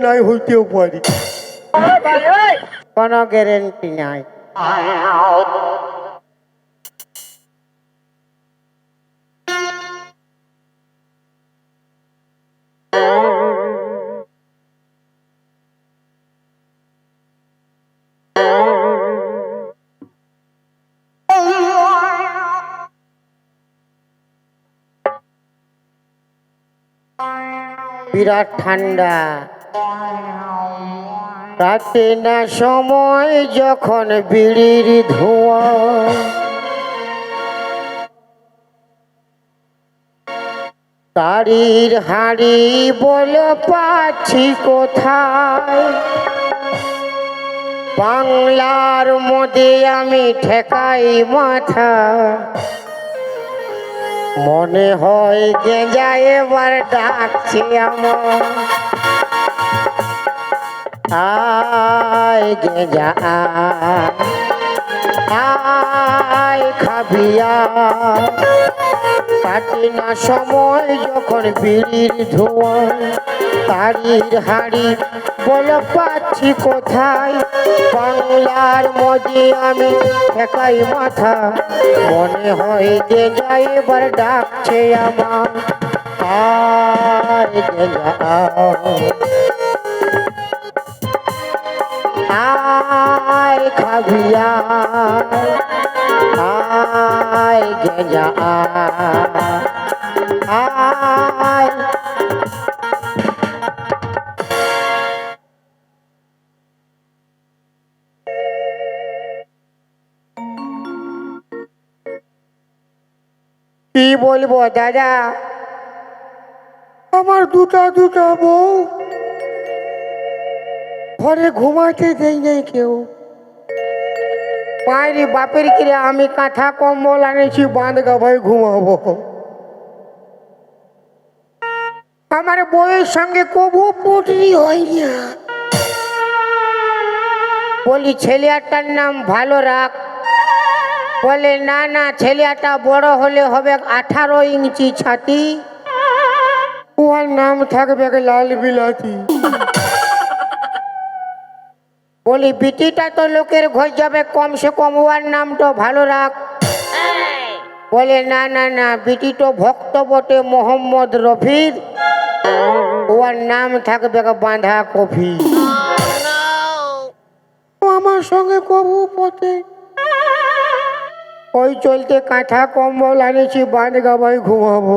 নাই হইতেও পারি, কোনো গ্যারেন্টি নাই। বিরাট ঠান্ডা রাতে না সময় যখন বিড়ির ধোঁয়া তারির হাড়ি বলে পাচ্ছি কোথায়, বাংলার মধ্যে আমি ঠেকাই মাথা, মনে হয় গেঁজা এবার ডাকছে আমার, আয় গেঁজা আয় খাবিয়া, কাটে না সময় যখন বিড়ির ধোঁয়া তারির হাড়ি বলে পাচ্ছি কোথায়, বাংলার মধ্যে আমি ঠেকাই মাথা, মনে হয় গেঁজা এবার ডাকছে আমার, আয় গেঁজা আয় খাবিয়া, আয় গেঁজা আয়। কি বলবো দাদা, আমার দুটা দুটা বউ, ঘরে ঘুমাতে দেই নাই কেউ। মায়ের বাপের কিরে আমি কাঁথা কম্বল আনেছি বাঁধ গাভায় ঘুমাবো। আমার বউয়ের সঙ্গে কবু পুটরি হয় না, বলি ছেলেটার নাম ভালো রাখ, বলে না না ছেলেটা বড় হলে হবে 18 ইঞ্চি ছাতি, ওর নাম থাকবে লাল বিলাতি। বলি বিটিটা তো লোকের ঘর যাবে, কমসে কম ওর নাম তো ভালো রাখ, বলে না না না বিটি তো ভক্ত বটে মোহাম্মদ রফির, ওর নাম থাকবে বাঁধা কফি। আমার সঙ্গে কবু পথে ওই চলতে কাঁথা কম্বল আনেছি বাঁধ গাভায় ঘুমাবো।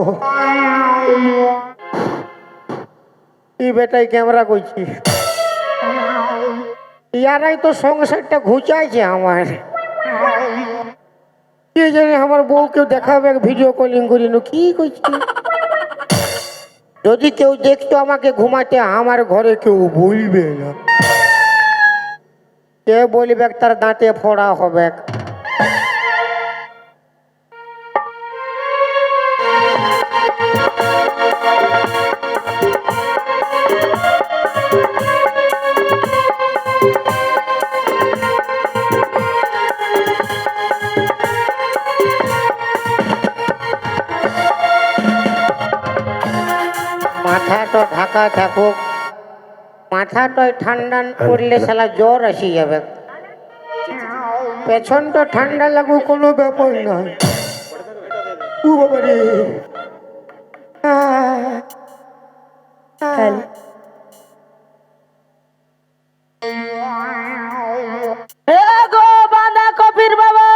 এই বেটাই ক্যামেরা করছি, ইয়ারাই তো সংসারটা ঘুচাইছে আমার, কে জানে আমার বউকে দেখাবে ভিডিও কলিং করি কি করছি, যদি কেউ দেখতো আমাকে ঘুমাতে আমার ঘরে কেউ বলবে না, কে বলবে তার দাঁতে ফোড়া হবে। মাথাটা ঢাকা থাকুক, মাথাটায় ঠান্ডা করলে শালা জ্বর আসি যাবে, পেছনটা ঠান্ডা লাগুক কোনো ব্যাপার নয়। ও বাবা রে, বাঁধা কপির বাবা,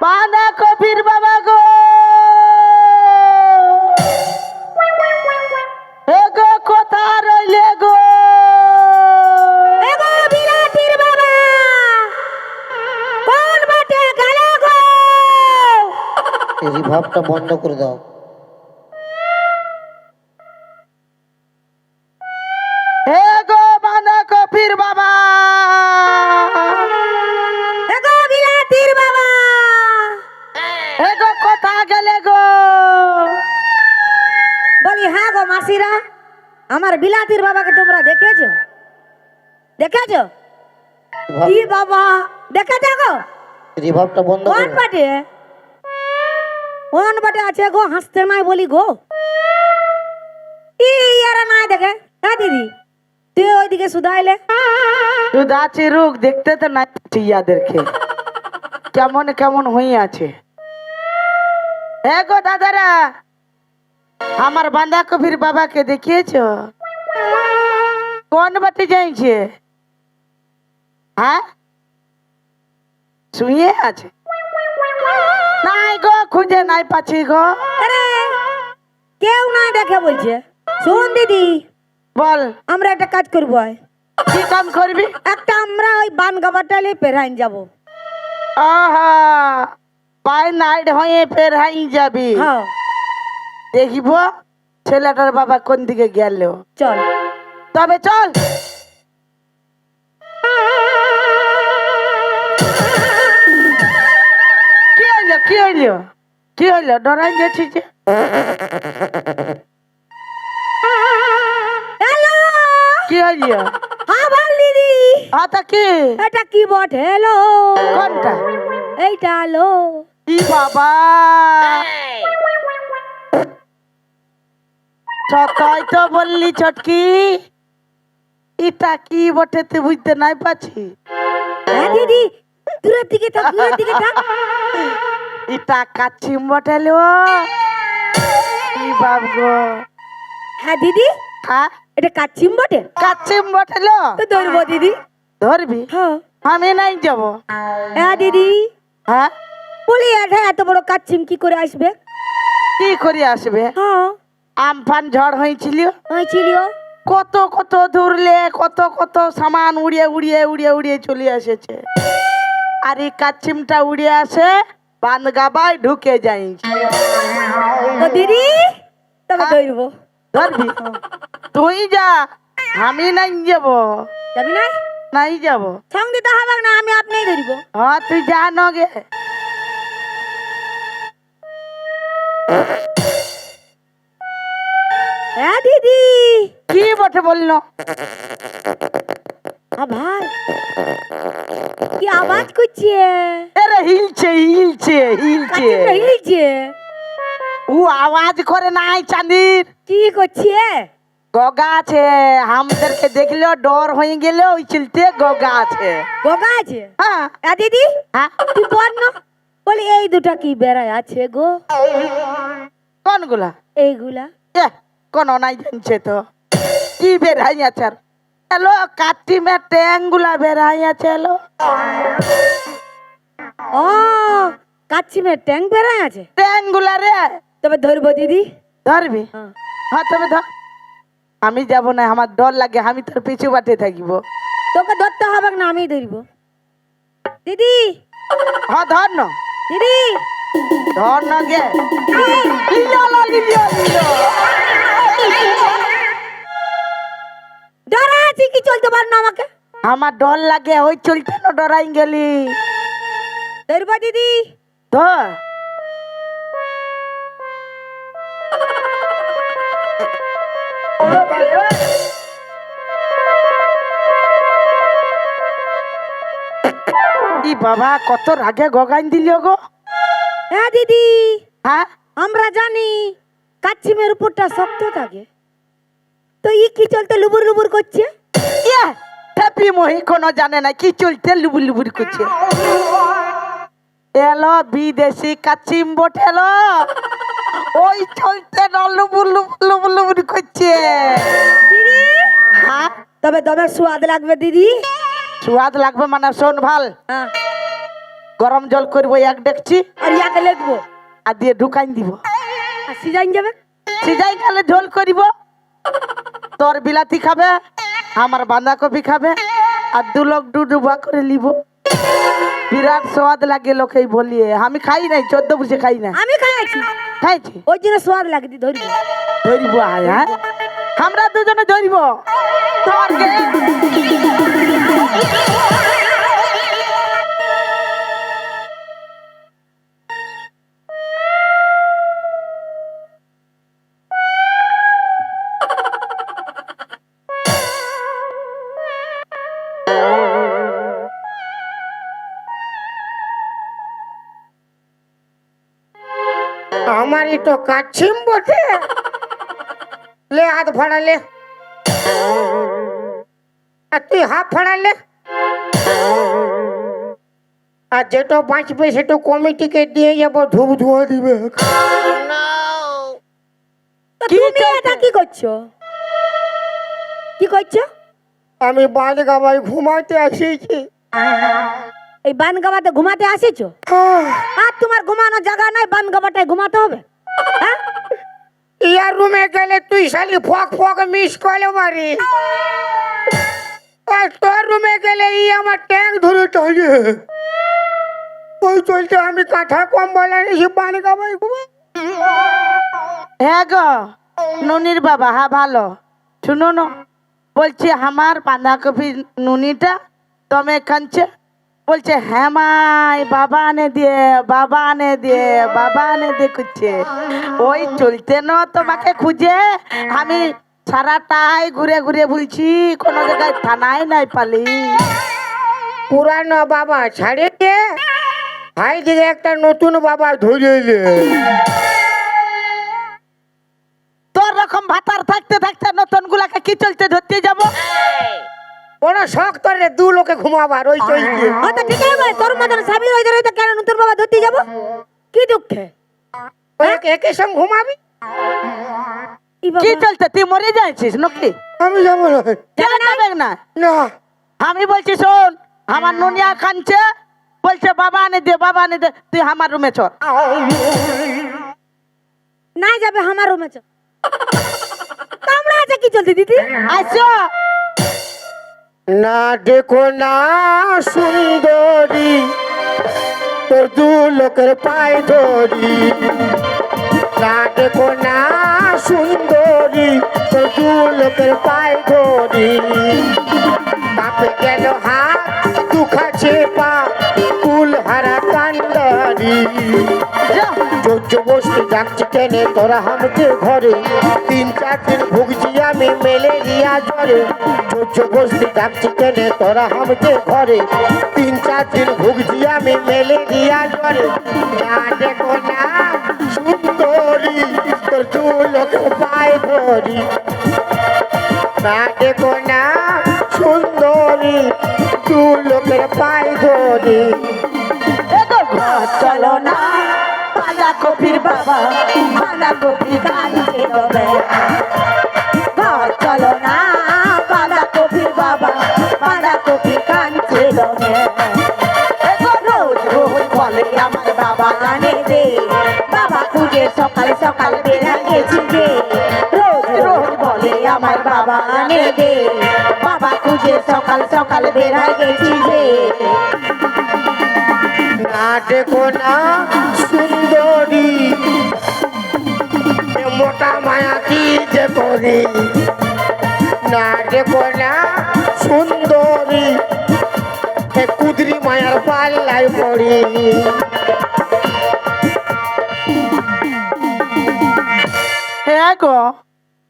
বাঁধা কপির বাবা গো, গো কোথা রইলে গো, বিরাটির বাবা কোন বাটে গেল গো, এই ভাবটা বন্ধ করে দাও। বাবা বিলাতির বাবা, কোথা গেলে গো, বলি হ্যাঁ গো মাসিরা, আমার বিলাতির বাবাকে তোমরা দেখেছো? দেখেছো কি বাবা, দেখেছো গো? রিভাবটা বন্ধ কোন পাটে? কোন বাটে আছে গো, হাসতে নাই বলি গো। ইয়ারা নাই দেখে। হ্যাঁ দিদি, তুই ওইদিকে শুধাইলে। সুদাচি রোগ দেখতে তো নাই ইয়াদেরকে কেমন কেমন হয়ে আছে। হ্যাঁ গো দাদারা, আমার বাঁধাকপির বাবাকে দেখিয়েছো? কোন বাটে যাইছে? হ্যাঁ, শুয়ে আছে? নাই গো, খুঁজে নাই পাচ্ছি গো। আরে কেউ নাই দেখে বলছে। শোন দিদি, বল, আমরা একটা কাজ করবো। কি কাম করবি? একটা আমরা ওই বান গাবাটালে পেরাইন যাবো। আহা, পাই নাইট হয়ে ফের হাই যাবি। হ্যাঁ দেখিব ছেলেটার বাবা কোন দিকে গেল। চল। তবে চল। কি হইলো, কি হইলো, কি হইলো? ডরাই গেছি যে। হ্যালো, কি হইলো? হ্যাঁ বল দিদি। আতা কি? এটা কি বট? হ্যালো, কোনটা? এইটা হ্যালো। ই বাবা, সতই তো বললি ছটকি, এটা কি বটে তুই বুঝতে নাই পাচ্ছি? হ্যাঁ দিদি, দূরের দিকে থাক, দূরের দিকে থাক। এটা কাচ্ছিম বটে লো। ই বাব গো। হ্যাঁ দিদি, হ্যাঁ, এটা কাচ্চিম বটে। কাচ্ছিম বটে লো। তো ধরবো দিদি। ধরবি? হ্যাঁ। আমি নাই যাব। হ্যাঁ দিদি, হ্যাঁ, বলি এটা এত বড় কাচ্চিম কি করে আসবে? কি করে আসবে? হ্যাঁ, আমফান ঝড় হয়েছিল, হয়েছিল। কত কত ধরলে, কত কত সামান উড়িয়ে উড়িয়ে উড়িয়ে উড়িয়ে চলে এসেছে। আর এই কাচ্ছিমটা উড়িয়ে আসে বান গাবায় ঢুকে যাই। তো দিদি, তবে ধরবো। ধরবি? তুই যা, আমি নাই যাব। যাবি না? নাই যাব। সঙ্গ দিতে হবে না, আমি আপনিই ধরবো। হ্যাঁ, তুই যা নগে। হ্যাঁ দিদি। কি বটে বললো? ভাই কি আওয়াজ করছে? আরে হিলছে হিলছে হিলছে। কাচ্চিমটা হিলছে। ও আওয়াজ করে নাই চাঁদির। কি করছে? গগা আছে, আমাদেরকে দেখলেও ডর হয়ে গেল, ওই চিলতে গগা আছে। গোগা আছে? হ্যাঁ। হ্যাঁ দিদি, হ্যাঁ, তুই বল না। বলি এই দুটা কি বেড়ায় আছে গো? কোনগুলা? এইগুলা। এ, কোন নাই জানছে তো। কি বেড়াই আছে? আর এলো কাটিমে ট্যাংগুলা বেড়াই আছে। এলো ও, কাচ্চিমের ট্যাং বেড়ায় আছে। ট্যাংগুলা রে। তবে ধরবো দিদি। ধরবি? হ্যাঁ। হ্যাঁ, তবে ধর। আমি যাব না, আমার ডর লাগে, আমি তোর পিছু বাটে থাকিব। তোকে ধরতে হবে না, আমি ধরবো। দিদি, হ্যাঁ, ধর না, দিদি, ধর না গে। দিদি। লিলো, লিলো, লিলো। ডরা আছি কি, চলতে পার না আমাকে? আমার ডর লাগে, ওই চলতে না ডরাই গেলি। ধরবো দিদি। ধর। ই বাবা, কত রাগে গগাইন দিল গো। হ্যাঁ দিদি, হ্যাঁ, আমরা জানি কাচ্চিমের উপরটা শক্ত থাকে, তো ই কি চলতে লুবুর লুবুর করছে? ইয়ে, হ্যাপি মহি কোনো জানে না কি চলতে লুবুর লুবুর করছে। এলো বিদেশি কাচ্চিম বট এলো, ওই চলতে না লুবুর লুবুর লুবুর লুবুর করছে। দিদি, হ্যাঁ, তবে তবে স্বাদ লাগবে দিদি। স্বাদ লাগবে মানে শোন ভাল, হ্যাঁ, গরম জল করবো এক ডেকচি, আর ইয়াকে লিখবো আর দিয়ে ঢুকাইন দিব। আর সিজাইন যাবে। সিজাই গেলে ঝোল করিব। তোর বিলাতি খাবে, আমার বাঁধাকপি খাবে, আর দু লোক ডুডুবা করে লিব। বিরাট স্বাদ লাগে লোকেই বলিয়ে। আমি খাই নাই, 14 বছর খাই না। আমি খাইছি, খাইছি? ওই জন্য স্বাদ লাগে দিদি। ধরবো। ধরিব আয়। হ্যাঁ, আমরা দুজনে ধরিব। তোর গে। এ তো কাছিম বটে। লে হাত ফাড়ালে, আর তুই হাত ফাড়ালে। আর যেটা বাঁচবে সেটা কমিটিকে দিয়ে যাবো, ধূপ ধুয়া দিবে। তো তুমি এটা কি করছো? কি করছো? আমি বাঁধ গাবাই ঘুমাতে আসিছি। এই বান গাবাতে ঘুমাতে আসিছো? আর তোমার ঘুমানো জায়গা নাই, বান গাবাটায় ঘুমাতে হবে? হ্যাঁ? ইয়ার রুমে গেলে তুই শালি ফক ফক মিস করে মারি, আর তোর রুমে গেলে ই আমার ট্যাঙ্ক ধরে টানে। ওই চলতে আমি কাঁথা কম্বল এনেছি, বান গাবাই ঘুমা। হ্যাঁ গো নুনির বাবা, হ্যাঁ ভালো। শুনো না, বলছি আমার বাঁধাকপি নুনিটা তুমি কাঁদছে। বলছে হ্যাঁ মাই, বাবা আনে দিয়ে, বাবা আনে দিয়ে, বাবা আনে দিয়ে করছে। ওই চলতে না তোমাকে খুঁজে আমি সারাটাই ঘুরে ঘুরে বলছি, কোনো জায়গায় থানায় নাই পালি। পুরানো বাবা ছাড়ে দিয়ে ভাই দিকে একটা নতুন বাবা ধরে এলে। তোর রকম ভাতার থাকতে থাকতে নতুন গুলাকে কি চলতে ধরতে যাবো? বড় শখ তোর রে, দু লোকে ঘুমাবার ওই চলতে। হয়তো ঠিক আছে, তোর মতন স্বামী রয়েছে রয়েছে, কেন নতুন বাবা ধরতে যাবো? কি দুঃখে? একে সঙ্গে ঘুমাবি? ই বাবা। কি চলতে তুই মরে যাচ্ছিস নাকি? আমি যাবো না। যাবে না না, আমি বলছি শোন, আমার নুনিয়া কাঁদছে, বলছে বাবা আনে দে, বাবা আনে দে, তুই আমার রুমে চল। নাই যাবে আমার রুমে চল। কামড়া আছে কি চলতে দিদি? আসো না দেখো না সুন্দরী, তোর দু লোকের পায়ে ধরি। না দেখো না সুন্দরী, তোর দু লোকের পায়ে ধরি। কাপে গেল হাত, দুখাছে পা, কুল হারা কান্দারি। যোগ্য বসতে যাচ্ছি টেনে তোরা আমাকে ঘরে, 3-4 দিন ভুগছি আমি ম্যালেরিয়া জ্বরে। যোগ্য বসতে যাচ্ছি টেনে তোরা আমাকে ঘরে, 3-4 দিন ভুগছি আমি ম্যালেরিয়া জ্বরে। না দেখো না সুন্দরী, তোর দু লোকের পায়ে ধরি। না দেখো না সুন্দরী, দু লোকের পায়ে ধরি। চলো না বাঁধাকপির বাবা, বাঁধাকপি কাঁদছে তবে। ঘর চলো না বাঁধাকপির বাবা, বাঁধাকপি কাঁদছে তবে। রোজ রোজ বলে আমার বাবা আনে দে, বাবা খুঁজে সকাল সকাল বেড়া গেছি রে। রোজ রোজ বলে আমার বাবা আনে দে, বাবা খুঁজে সকাল সকাল বেড়া গেছি রে। না দেখো না সুন্দরী, এ মোটা মায়া কি যে করি। না দেখো না সুন্দরী, এ কুদরি মায়ার পাল্লায় পড়ি। হ্যাঁ গো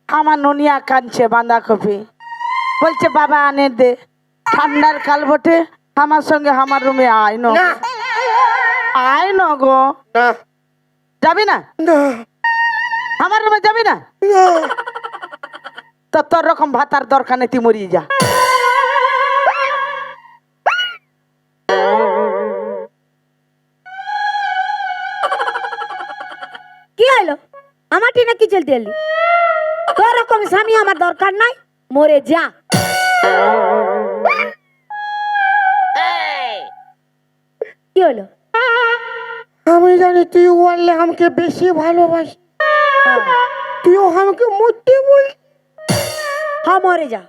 আমার নুনিয়া কাঁদছে বাঁধাকপি, বলছে বাবা আনে দে। ঠান্ডার কাল বটে, আমার সঙ্গে আমার রুমে আয় না, না আয় না গো। না যাবি না? না আমার রুমে যাবি না? না, তো তোর রকম ভাতার দরকার নেই, তুই মরিয়ে যা। কি হলো? আমার টিনে কি চলতে এলি? তোর রকম স্বামী আমার দরকার নাই, মরে যা। কি হলো? আমি জানি তুই বললে আমাকে বেশি ভালোবাসি, তুইও আমাকে মরতে বল। হ্যাঁ মরে যা।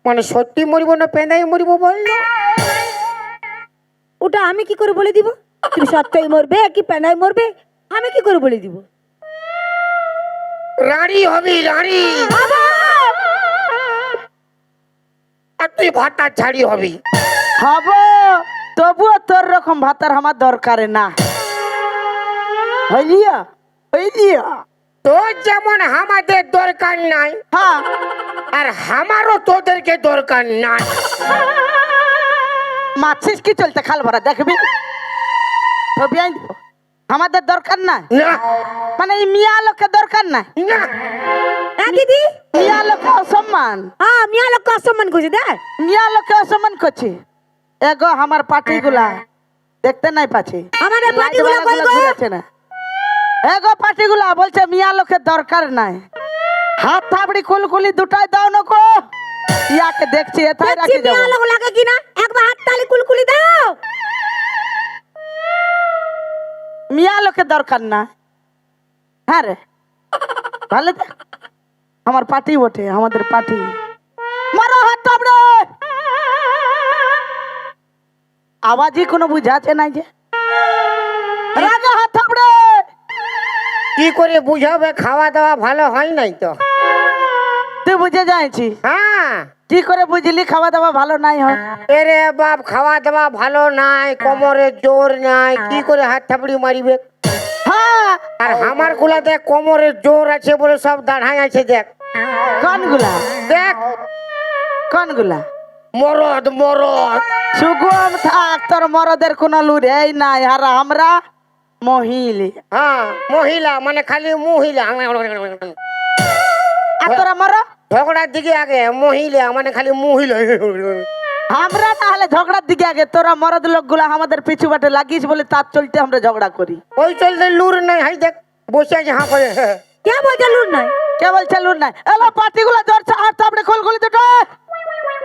মানে সত্যি মরিব না পেঁদাই মরিব বললো? ওটা আমি কি করে বলে দিব? তুমি সত্যই মরবে কি পেনাই মরবে আমি কি করে বলে দিব? রানী হবি রানী, আর তুই ভাতা ছাড়ি হবি। হব, তবুও তোর রকম ভাতার আমার দরকার না। হইলিয়া হইলিয়া তোর যেমন আমাদের দরকার নাই, হ্যাঁ, আর আমারও তোদেরকে দরকার নাই। মাছিস কি চলতে খাল ভরা দেখবি, ছবি আইন দিব। আমাদের দরকার নাই না মানে এই মিয়া লোকের দরকার নাই না হ্যাঁ দিদি মিয়া লোকে অসম্মান হ্যাঁ মিয়া লোককে অসম্মান করছে দেখ মিয়া লোকে অসম্মান করছে এগো আমার পার্টি গুলা দেখতে নাই পাচ্ছি আমাদের পার্টিগুলো কই গো? না এগো পার্টি গুলা বলছে মিয়া লোকের দরকার নাই হাত থাবড়ি কুলকুলি দুটাই দাও না গো ইয়াকে দেখছি এথায় দেখছি রাখি মিয়া দেবো লোক লাগে কিনা একবার হাত তালি কুলকুলি দাও মিয়া লোকের দরকার না হ্যাঁ রে ভালো দেখ আমার পার্টি বটে আমাদের পার্টি মারো হাত থাবড়ে আওয়াজই কোনো বুঝাচ্ছে নাই যে রাজা হাত থাবড়ে কি করে বুঝাবে? খাওয়া দাওয়া ভালো হয় নাই তো। তুই বুঝে যাইছি হ্যাঁ কি করে বুঝলি খাওয়া দাওয়া ভালো নাই হয় এরে বাপ, খাওয়া দাওয়া ভালো নাই, কোমরে জোর নাই, কি করে হাত থাপড়ি মারিবে? হ্যাঁ আর আমার গুলা দেখ কোমরে জোর আছে বলে সব দাঁড়াই আছে। দেখ কোনগুলা দেখ, কোনগুলা মরদ মরদ। সুগম থাক তোর মরদের কোনো লুরেই নাই আর আমরা মহিলা হ্যাঁ মহিলা মানে খালি মহিলা। আর তোরা মর ঝগড়ার দিকে আগে মহিলা মানে খালি মহিলা। আমরা তাহলে ঝগড়ার দিকে আগে তোরা মরদ লোক গুলা আমাদের পিছু বাটে লাগিস বলে তার চলতে আমরা ঝগড়া করি ওই চলতে লুর নাই। হাই দেখ বসে আছে হাঁ করে। কে বলছে লুট নাই কে বলছে লুর নাই এলো পার্টি গুলা ধরছে হাত তাপড়ে খুলগুলি দুটো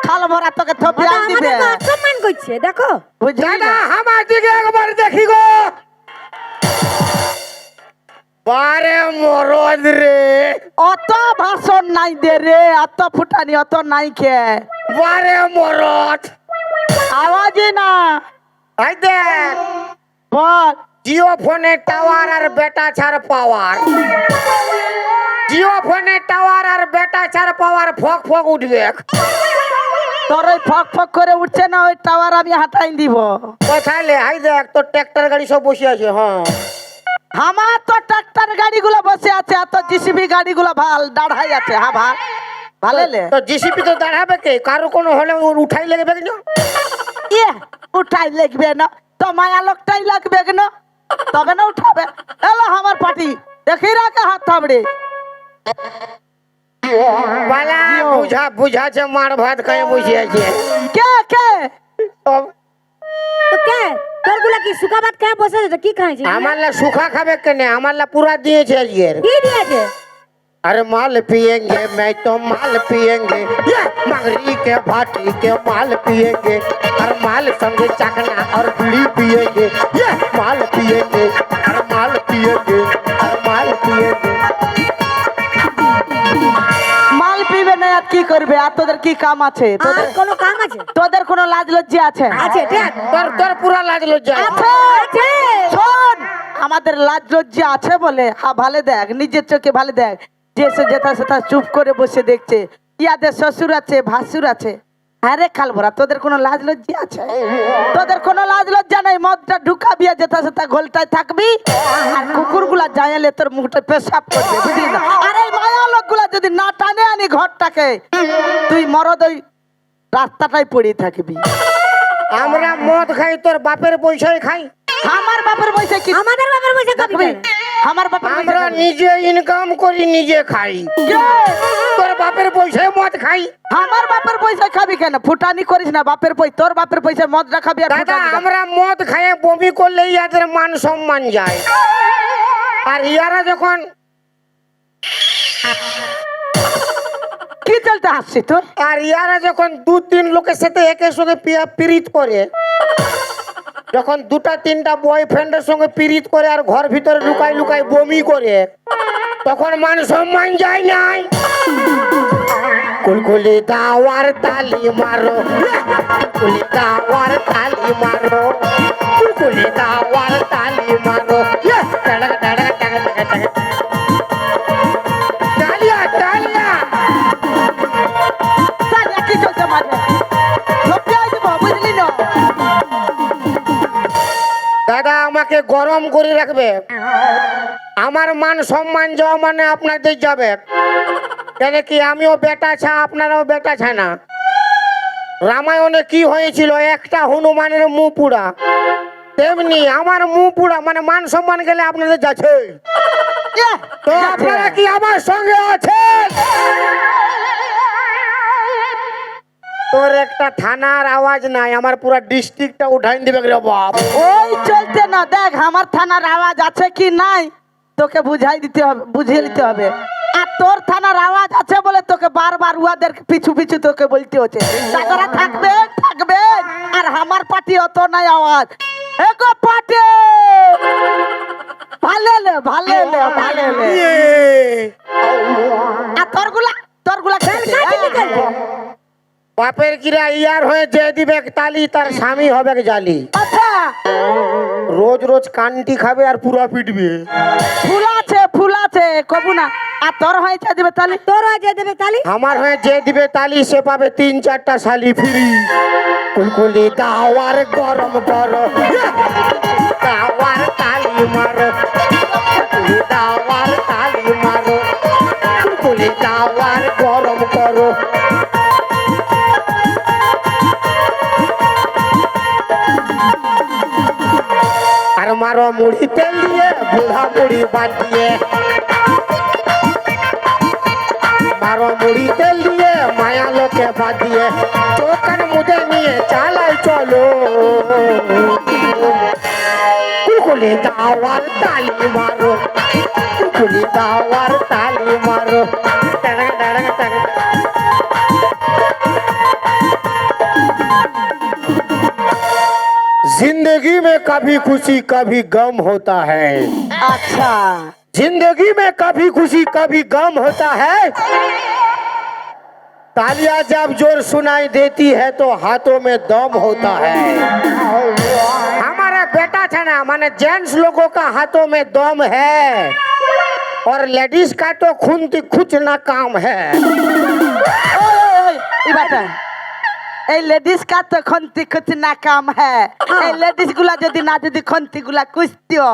খাল ভরা তোকে থপি আন দিবে আমাদেরকে অসম্মান করছে দেখো বুঝলি দাদা না? আমার দিকে একবার দেখি গো। বারে মরদ রে, অত ভাষণ নাই দে রে অত ফুটানি অত নাই খে বারে মরদ। আওয়াজই না হাই দেখ বল জিও ফোনের টাওয়ার আর বেটা ছাড় পাওয়ার। জিও ফোনের টাওয়ার আর বেটা ছাড় পাওয়ার ফক ফক উঠবে। তোর ওই ফক ফক করে উঠছে না ওই টাওয়ার আমি হাঁটাই দিব কোথায় লে? হাই দেখ তোর ট্র্যাক্টর গাড়ি সব বসে আছে। হ্যাঁ আমার তো ট্রাক্টর গাড়িগুলো বসে আছে আর তো জিসিবি গাড়িগুলো ভাল দাঁড়াই আছে হ্যাঁ ভাল ভালো লে তো জিসিপি তো দাঁড়াবে কে? কারো কোনো হলে ওর উঠাই লেগে না। ইয়ে উঠাই লাগবে না তো মায়া লোকটাই লাগবে না তবে না উঠাবে এলো আমার পার্টি দেখি রাখে হাত থাবড়ে বালা বুঝা বুঝাছে মার ভাত খাই বসে আছে। কে কে তো তো কে তোরগুলা কি সুখা ভাত খেয়ে বসে আছে কি খাইছিস আমার লা সুখা খাবে কেনে? আমার লা পুরা দিয়েছে আজকের। কি দিয়েছে अरे माल पिएंगे मैं तो माल पिएंगे, ये मंगरी के भाटी के माल पिएंगे, और माल संगे चखना और बीड़ी पिएंगे, ये माल पिएंगे और माल पिएंगे और माल पिएंगे। মাল পিবে না আর কি করবে আর তোদের কি কাম আছে আর তোদের কোনো কাম আছে তোদের কোনো লাজ লজ্জা আছে আছে ঠিক তোর তোর পুরা লাজ লজ্জা আছে আছে শোন আমাদের লাজ লজ্জা আছে বলে হ্যাঁ ভালো দেখ নিজের চোখে ভালো দেখ যে সে যেটা সেটা চুপ করে বসে দেখছে ইয়াদের শ্বশুর আছে ভাসুর আছে হ্যাঁ রে খালভরা তোদের কোনো লাজ লজ্জা আছে তোদের কোনো লাজ লজ্জা নাই মদটা ঢুকাবি আর যেটা সেটা গোলটায় থাকবি আর কুকুরগুলা জায়ালে তোর মুখটা পেশাব করবে বুঝলি না আর এই মায়া লোকগুলা যদি না টানে আনি ঘরটাকে তুই মরদ ওই রাস্তাটাই পড়ে থাকবি আমরা মদ খাই তোর বাপের পয়সায় খাই। আমার বাপের পয়সা কি আমাদের বাবার বসে খাবি দেখবি কেন? আমার বাপের পয়সা আমরা খাবি। নিজে ইনকাম করি নিজে খাই, কে? তোর বাপের পয়সায় মদ খাই। আমার বাপের পয়সা খাবি কেন ফুটানি করিস না বাপের পয়সা তোর বাপের পয়সা মদটা খাবি আর দাদা ফুটানি খাবি। আমরা মদ খাইয়ে বমি করলে ইয়াদের মান সম্মান যায়, আর ইয়ারা যখন কি চলতে হাসছি তুই আর ইয়ারা যখন দু তিন লোকের সাথে একের সঙ্গে পিরিত করে, যখন দুটা তিনটা বয়ফ্রেন্ডের সঙ্গে পিরিত করে আর ঘর ভিতরে লুকাই লুকাই বমি করে, তখন মান সম্মান যায় নাই। কুলকুলি দাওয়ার তালি মারো, কুলকুলি দাওয়ার তালি মারো, কুলকুলি দাওয়ার তালি মারো, টাড়াক টাড়াক টাড়াক টাড়াক তালিয়া তালিয়া। তাহলে কি চলতে মারবে সত্যি আজ বুঝলি না দাদা আমাকে গরম করে রাখবে, আমার মান সম্মান যাওয়া মানে আপনাদের যাবে কেন কি? আমিও বেটা ছা আপনারাও বেটা ছা না। রামায়ণে কি হয়েছিল? একটা হনুমানের মুখ পুরা, তেমনি আমার মুখ পুরা মানে মান সম্মান গেলে আপনাদের যাচ্ছে। তো আপনারা কি আমার সঙ্গে আছেন? তোর একটা থানার আওয়াজ নাই, আমার পুরা ডিস্ট্রিক্টটা উঠাই দিবে রে বাপ। ওই চলতে না, দেখ আমার থানার আওয়াজ আছে কি নাই তোকে বুঝাই দিতে হবে, বুঝিয়ে দিতে হবে। আর তোর থানার আওয়াজ আছে বলে তোকে বারবার উহাদের পিছু পিছু তোকে বলতে হচ্ছে তারা থাকবে থাকবে। আর আমার পার্টি অত নাই আওয়াজ। এগো পার্টি ভালো লে ভালো লে ভালো লে। আর তোরগুলা বাপের কিরা ইয়ার হয়ে যে দিবে তালি তার স্বামী হবে জালি। আচ্ছা রোজ রোজ কানটি খাবে আর পুরা পিটবে। ফুল আছে কবু না। আর তোর হয়েছে দিবে তালি, তোর আগে দেবে তালি। আমার হয়ে যে দিবে তালি সে পাবে 3-4টা শালি ফ্রি। কুলকুলি দাওয়ার গরম করো, দাওয়ার তালি মারো, কুলকুলি দাওয়ার তালি মারো, কুলকুলি দাওয়ার গরম করো। আর মারো মুড়ি তেল দিয়ে, বুড়া মুড়ি বাঁধিয়ে, মারো মুড়ি তেল দিয়ে, মায়া লোকে বাঁধিয়ে, দোকান মুদে নিয়ে চালাই চলো। কুলকুলি দাওয়ার তালি মারো, কুলকুলি দাওয়ার তালি মারো। টাড়াং টাড়াং টাড়াং। जिंदगी में कभी खुशी कभी गम होता है। अच्छा जिंदगी में कभी खुशी कभी गम होता है। तालियां जब जोर सुनाई देती है तो हाथों में दम होता है। हमारा बेटा था ना माने जेंट्स लोगों का हाथों में दम है और लेडीज का तो खुद ना काम है। এই লেডিস কা তো খন্তি খুঁতি না কাম হ্যাঁ। এই লেডিস গুলা যদি না যদি খন্তি গুলা কুচতিও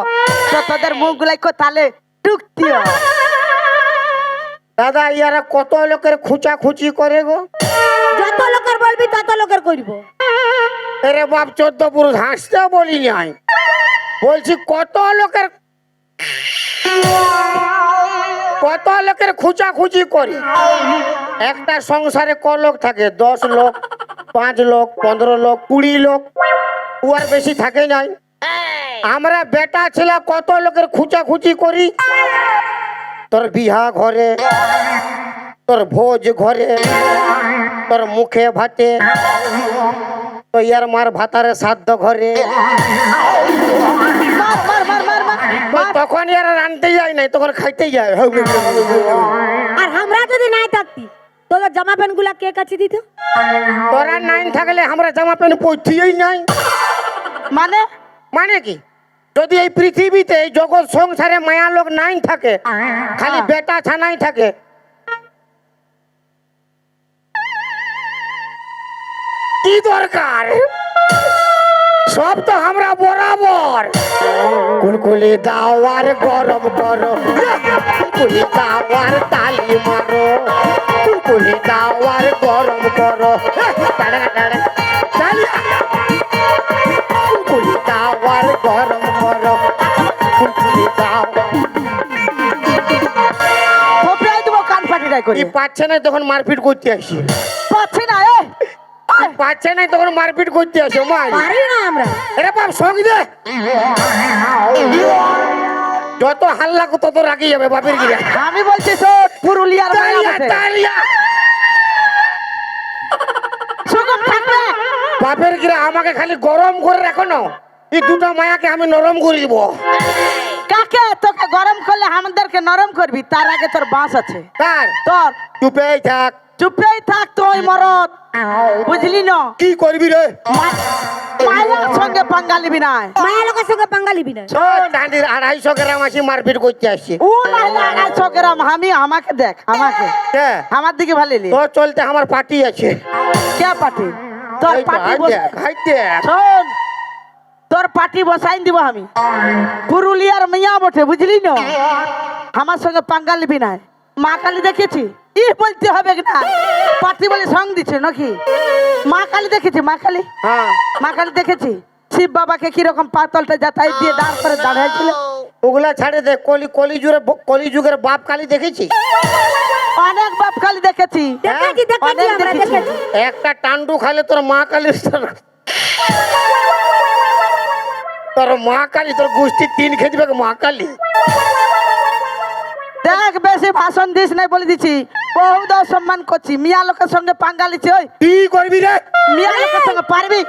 তো তোদের মুখ গুলাই কোথালে টুকতিও। দাদা ইয়ারা কত লোকের খুচা খুচি করে গো। যত লোকের বলবি তত লোকের করব। আরে বাপ 14 পুরুষ হাসতে বলি নাই, বলছি কত লোকের খুচা খুচি করে। একটা সংসারে ক লোক থাকে? 10 লোক, 5 লোক, 15 লোক, 20 লোক, উয়ার বেশি থাকে নাই। আমরা বেটা ছেলে কত লোকের খুচা খুচি করি। তোর বিহা ঘরে, তোর ভোজ ঘরে, তোর মুখে ভাতে, তো ইয়ার মার ভাতারে সাধ্য ঘরে। তখন ইয়ারা রানতে যায় নাই, তখন খাইতে যায়। আর আমরা যদি নাই থাকতি তোদের জামা প্যান্ট গুলা কে কাছে দিত? তোরা নাইন থাকলে আমরা জামা প্যান্ট পরতেই নাই। মানে মানে কি? যদি এই পৃথিবীতে এই জগৎ সংসারে মায়া লোক নাই থাকে, খালি বেটা ছানাই থাকে, কি দরকার? সব তো আমরা বরাবর। কুলকুলি দাওয়ার গরম করো, কুলকুলি দাওয়ার তালি মারো, কুলকুলি দাওয়ার গরম করো। কুলকুলি দাওয়ার গরম করো, কুলকুলি দাওয়ার। কোপড়াই দেবো কান ফাটিটাই করি। পাচ্ছে না তখন মারপিট করতে আসি। পাচ্ছি না পাচ্ছে না তখন মারপিট করতে আসে। মাই পারি না আমরা। এরে বাপ সঙ্গ দে, যত হাল্লা তত রাগি যাবে বাপের গিরা। আমি বলছি শোন পুরুলিয়ার মায়া বটে। সুগম থাকবে বাপের গিরা আমাকে খালি গরম করে রাখো না, এই দুটো মায়াকে আমি নরম করে দিব। কাকে তোকে গরম করলে আমাদেরকে নরম করবি, তার আগে তোর বাঁশ আছে। তার তোর চুপেই থাক, চুপেই থাক তুই মরদ, বুঝলি না? কি করবি রে? মায়ের সঙ্গে পাঙ্গা লিবি না। মায়া লোকের সঙ্গে পাঙ্গা লিবি না। দাঁড়িয়ে 250 গ্রাম আসি মারপিট করতে আসছি। ও নাইলে 250 গ্রাম। আমাকে দেখ, আমাকে আমার দিকে ভালিলি। তো চলতে আমার পার্টি আছে। কে পার্টি? তোর পার্টি শোন, তোর পার্টি বসাইন দিব আমি। পুরুলিয়ার মিয়া বটে, বুঝলি না? আমার সঙ্গে পাঙ্গা লিবি না। মা কালী দেখেছি, ই বলতে হবে না। পার্টি বলে সঙ্গ দিচ্ছে নাকি? মা কালী দেখেছি, মা কালী, হ্যাঁ মা কালী দেখেছি। শিব বাবাকে কিরকম পাতলটা যাতাই দিয়ে দাঁড় করে দাঁড়াইছিল? ওগুলা ছাড়ে দে, কলিযুগের বাপ কালী দেখেছি? অনেক বাপ কালী দেখেছি, দেখেছি দেখেছি অনেক আমরা দেখেছি। দেখেছি। একটা টান্ডু খালে তোর মা কালীর তোর মা কালী, তোর গোষ্ঠী 3 খেতে মা কালী। দেখ বেশি ভাষণ দিস নাই বলে দিছি, বহুত সম্মান করছি। মিয়া লোকের সঙ্গে পাঙ্গা লিছি। ওই কি করবি রে? মিয়া লোকের সঙ্গে পারবি?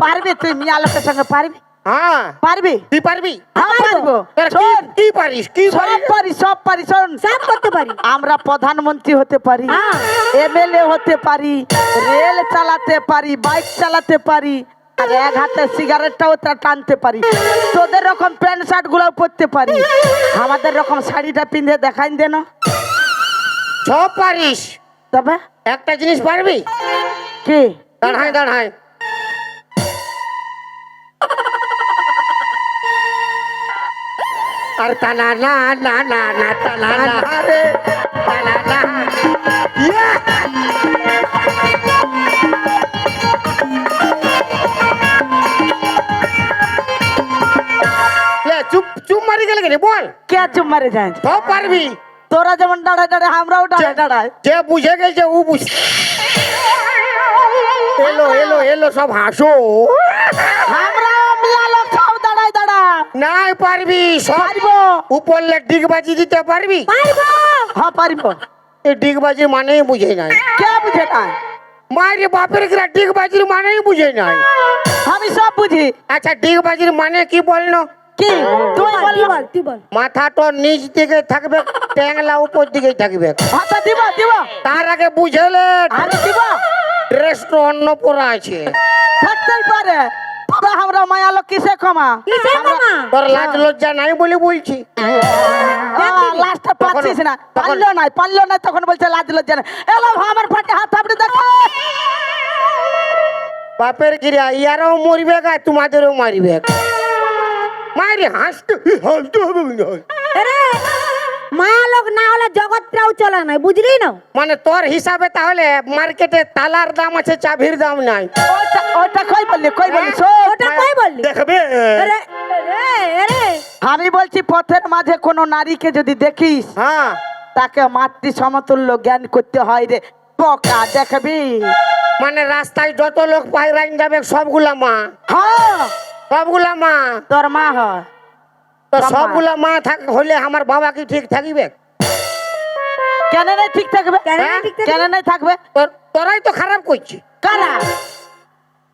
পারবি তুই মিয়া লোকের সঙ্গে পারবি? হ্যাঁ, পারবি? তুই পারবি? হ্যাঁ পারবো। তোর শোন, কি পারিস? কি সব পারিস? পারি, সব পারি। শোন, সব করতে পারি। আমরা প্রধানমন্ত্রী হতে পারি, হ্যাঁ। এমএলএ হতে পারি, রেল চালাতে পারি, বাইক চালাতে পারি, আর এক হাতে সিগারেটটাও টানতে পারি। তোদের রকম প্যান্ট শার্ট গুলো পরতে পারি, আমাদের রকম শাড়িটা পিঁধে দেখাই দে না। সব পারিস, তবে একটা জিনিস পারবি? কি? দাঁড়ায় দাঁড়ায়, আর তানা না না না না তানা না রে তানা না। ইয়া! লে, চুপ চুপ মারি গেলে কেন বল? কে চুপ মারে যায়? সব পারবি। তোরা যেমন দাঁড়ায় দাঁড়ায় আমরাও দাঁড়ায় দাঁড়ায়। যে বুঝে গেছে ও বুঝ। এলো এলো এলো, সব হাসো। আমরাও মিয়া লোক সব দাঁড়ায় দাঁড়ায়। নাই পারবি সব। পারবো। উপরলে ডিগবাজি দিতে পারবি? পারবো। হ্যাঁ পারবো। এই ডিগবাজির মানেই বুঝে নাই। কে বুঝে না? মায়ের বাপের গ্রা ডিগবাজির মানেই বুঝে নাই। আমি সব বুঝি। আচ্ছা, ডিগবাজির মানে কি বলনো? কি তুই বল? তুই বল তুই বল। মাথাটা নিচ দিকে থাকবে, ট্যাংলা উপর দিকে থাকবে। আচ্ছা দিব দিব, তার আগে বুঝেলে আমি দিব। ড্রেসটা অন্য পরা আছে। থাকতেই পারে, তবে আমরা মায়া লোক কিসে ক্ষমা? কিসে মামা? তোর লাজ লজ্জা নাই বলে বলছি। লাস্টটা পাচ্ছিস না, পারলো নাই তখন বলছে লাজ লজ্জা না। এলো আমার ফাটে হাত আপনি দেখো। বাপের গিরা ইয়ারাও মরবে গা, তোমাদেরও মারিবে। মারি হাসতে হাসতে হবে না। আরে মা লোক না হলে জগৎটাও চলে না, বুঝলি না? মানে তোর হিসাবে তাহলে মার্কেটে তালার দাম আছে, চাবির দাম নাই। ওটা কই বললি শোন, ওটা কই বললি? দেখবে আরে আরে আরে আমি বলছি পথের মাঝে কোনো নারীকে যদি দেখিস, হ্যাঁ, তাকে মাতৃ সমতুল্য জ্ঞান করতে হয় রে পোকা, দেখবি? মানে রাস্তায় যত লোক পায়রাইন যাবে সবগুলা মা, হ্যাঁ সবগুলা মা। তোর মা হয়। তো তোর মা। সবগুলা মা হলে আমার বাবা কি ঠিক থাকিবে? কেন নাই ঠিক থাকবে? কেন নাই ঠিক থাকবে? কেন নাই থাকবে? তোরাই তো খারাপ করছি। কারা?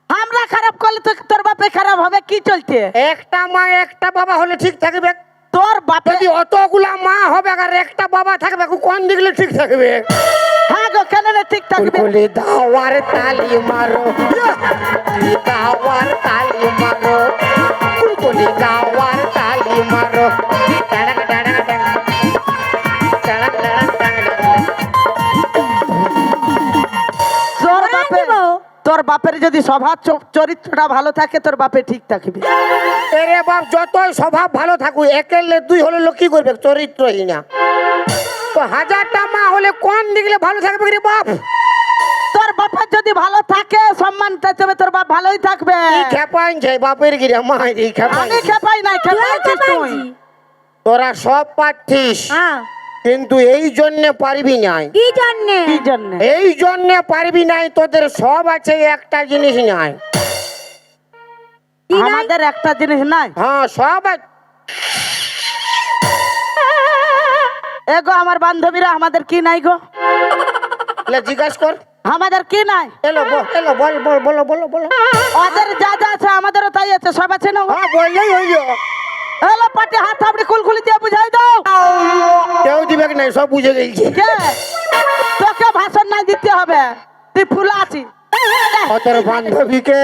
আমরা খারাপ করলে তো তোর বাপে খারাপ হবে, কি চলছে? একটা মা একটা বাবা হলে ঠিক থাকবে। তোর বাপে যদি অতগুলা মা হবে আর একটা বাবা থাকবে, কোন দিকলে ঠিক থাকবে? হ্যাঁ গো, কেন নাই ঠিক থাকবে? কুলকুলি দাওয়ার তালি মারো, দাওয়ার তালি মারো, কুলকুলি দাওয়ার তালি মারো। টাড়াক টাড়াক টাড়াক, টাড়াক টাড়াক টাড়াক। তোর বাপের যদি স্বভাব চরিত্রটা ভালো থাকে, তোর বাপে ঠিক থাকবে। এরে বাপ, যতই স্বভাব ভালো থাকুক, একেলে দুই হলে লোক কি করবে? চরিত্রহীনা। তো 1000টা মা হলে কোন দিকলে ভালো থাকবে রে বাপ? তোর বাপের যদি ভালো থাকে, সম্মানটা তবে তোর বাপ ভালোই থাকবে। এই খেপাইন যাই বাপের গিরা মা, এই খেপাইন। আমি খেপাই নাই, খেপাইছিস তুই। তোরা সব পারছিস, হ্যাঁ, কিন্তু এই জন্য পারবি নাই। কি জানে? কি জন্য? এই জন্য পারবি নাই, তোদের সব আছে, একটা জিনিস নাই। কি নাই? আমাদের একটা জিনিস নাই। হ্যাঁ, সব আছে। এগো আমার বান্ধবীরা, আমাদের কি নাই গো? জিজ্ঞাসা কর। আমাদের কি নাই? এলো এলো, বল বল, বলো বলো বলো। ওদের যা যা আছে আমাদেরও তাই আছে, সব আছে না? হ্যাঁ, বললেই হইল। এলো পাটে হাত আপনি কুলকুলি দিয়ে বুঝাই দাও। কেউ দিবে নাই, সব বুঝে গেছি। কে? তোকে ভাষণ নাই দিতে হবে, তুই ফুলা আছিস। তোর বান্ধবীকে,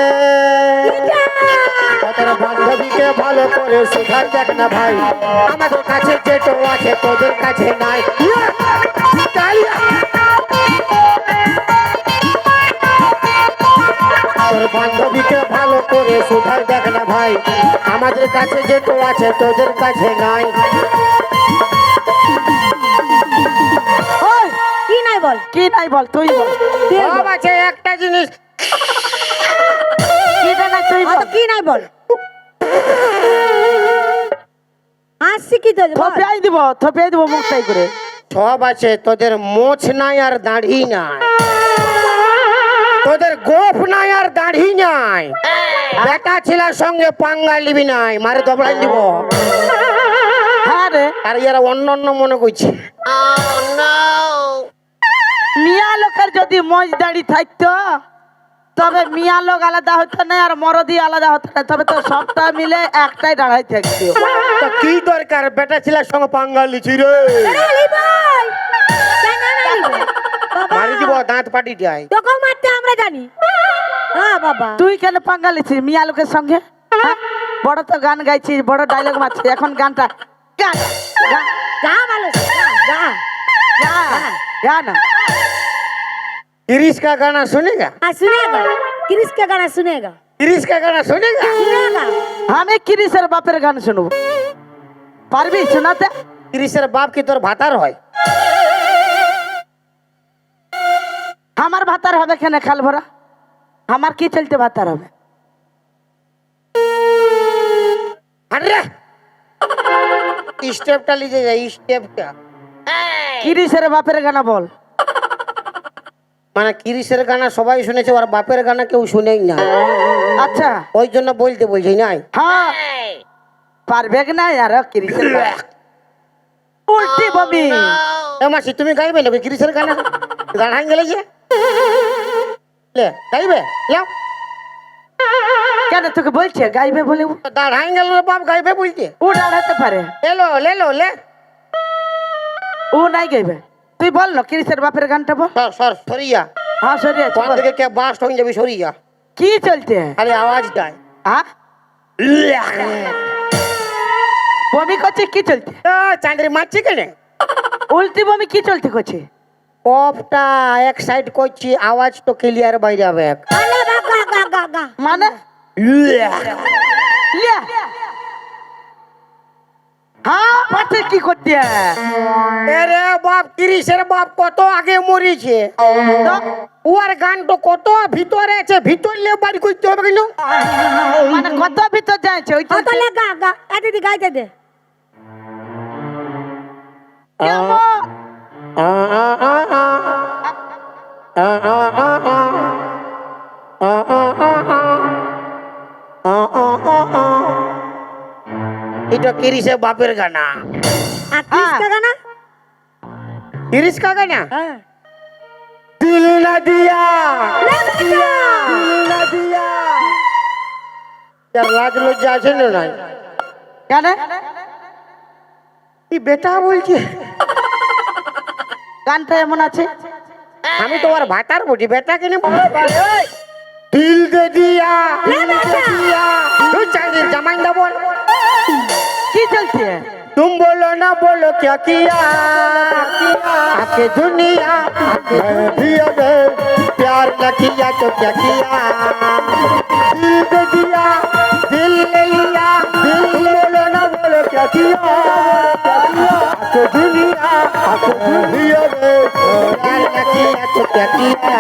তোর বান্ধবীকে ভালো করে শেখার দেখ না ভাই, আমাদের কাছে যেটো আছে তোদের কাছে নাই। তোর বান্ধবীকে ভালো করে শেখার দেখ না ভাই, আমাদের কাছে যেটো আছে তোদের কাছে নাই। ওই, কি নাই বল? কি নাই বল, তুই বল। সব আছে, একটা জিনিস কিটা নাই তুই অত কি নাই বল হাসি কি তো বল থপিয়াই দিব মুখটাই করে। সব আছে, তোদের মোছ নাই আর দাড়ি নাই, তোদের গোফ নাই আর দাড়ি নাই, বেটা ছেলের সঙ্গে পাঙ্গা লিবি নাই, মারে দবড়াই দিব। হ্যাঁ রে, আর ইয়ারা অন্য অন্য মনে করছে। মিয়া লোকের যদি মজ দাড়ি থাকতো তবে মিয়া লোক আলাদা হতো না আর মরদি আলাদা হতো না, তবে তো সবটা মিলে একটাই দাঁড়াই থাকতো। তো কি দরকার বেটা ছেলের সঙ্গে পাঙ্গা লিছি রে? আরে ভাই কেন না নিব বাবা মারি দিব, দাঁত পাটি দেয়। তোকে মারতে আমরা জানি। হ্যাঁ বাবা তুই কেন পাঙ্গা লিছিস মিয়া লোকের সঙ্গে? হ্যাঁ? বড় তো গান গাইছিস, বড় ডায়লগ মারছিস, এখন গানটা গা গা যা ভালো যা গা গা না। किरिश का गाना सुनेगा? हाँ सुनेगा किरिश का गाना सुनेगा किरिश का गाना सुनेगा? सुनेगा আমি কিরিসের বাপের গান শুনবো, পারবি শোনাতে? किरिशर बाप की तोर भातार হয়। আমার ভাতার হবে কেন খাল ভরা? আমার কি চলতে ভাতার হবে? अरे स्टेपটা লিজে যা, স্টেপটা কিরিসের বাপের গানা বল। মানে কিরিশের গানা সবাই শুনেছে, আর বাপের গানা কেউ শুনেই না, আচ্ছা ওই জন্য বলতে বলছি নাই। হ্যাঁ পারবে না আর কিরিসের বাপ। উল্টি বমি। এ মাসি তুমি গাইবে না কিরিশের গানা? গাড়াই গেলে যে লে গাইবে লাও, কেন তোকে বলছে গাইবে বলে? দাঁড়াই গেল বাপ গাইবে বলতে। ও দাঁড়াতে পারে, এলো লেলো লে ও নাই গাইবে। তুই বল না কিরিসের বাপের গানটা বল। সর সর সরিয়া, হ্যাঁ সরি আছে কোন দিকে কে বাস হয়ে যাবি সরিয়া, কি চলতে? খালি আওয়াজ দেয়। হ্যাঁ বমি করছে কি চলতে? চাঁদরি মারছি কেন? উল্টি বমি কি চলতে করছে? কপটা এক সাইড করছি, আওয়াজ তো ক্লিয়ার বাইরে যাবে। আলে গা গা গা গা গা মানে লিয়া। হ্যাঁ পাচ্ছে কি করতে? আরে বাপ কিরিশের বাপ কত আগে মরিছে, তো ওর গান তো কত ভিতরে আছে, ভিতর নিয়ে বাড়ি করতে হবে কেন? মানে কত ভিতর যাচ্ছে ওই অত লে গা গা এ দিদি গাইতে দে এটা কিরিশের বাপের গানা। আর কিরিশ का गाना किरिश का गाना? हां दिल न दिया, ले बेटा दिल न दिया। यार लाज लज्जा আছে না নাই? কেন কি বেটা বলছে? গানটা এমন আছে? আমি তো আর ভাতার বলি, বেটা কেন বলছি? दिल दे दिया, दिल दे दिया। তুই চাইলে জামাইন্দা বল। কি চলছে? तुम बोलो ना बोलो क्या किया, आके दुनिया मैं भी अगर प्यार न किया तो क्या किया। दिल दे दिया, दिल ले लिया, दिल बोलो ना बोलो क्या किया, आके दुनिया मैं भी अगर प्यार न किया तो क्या किया।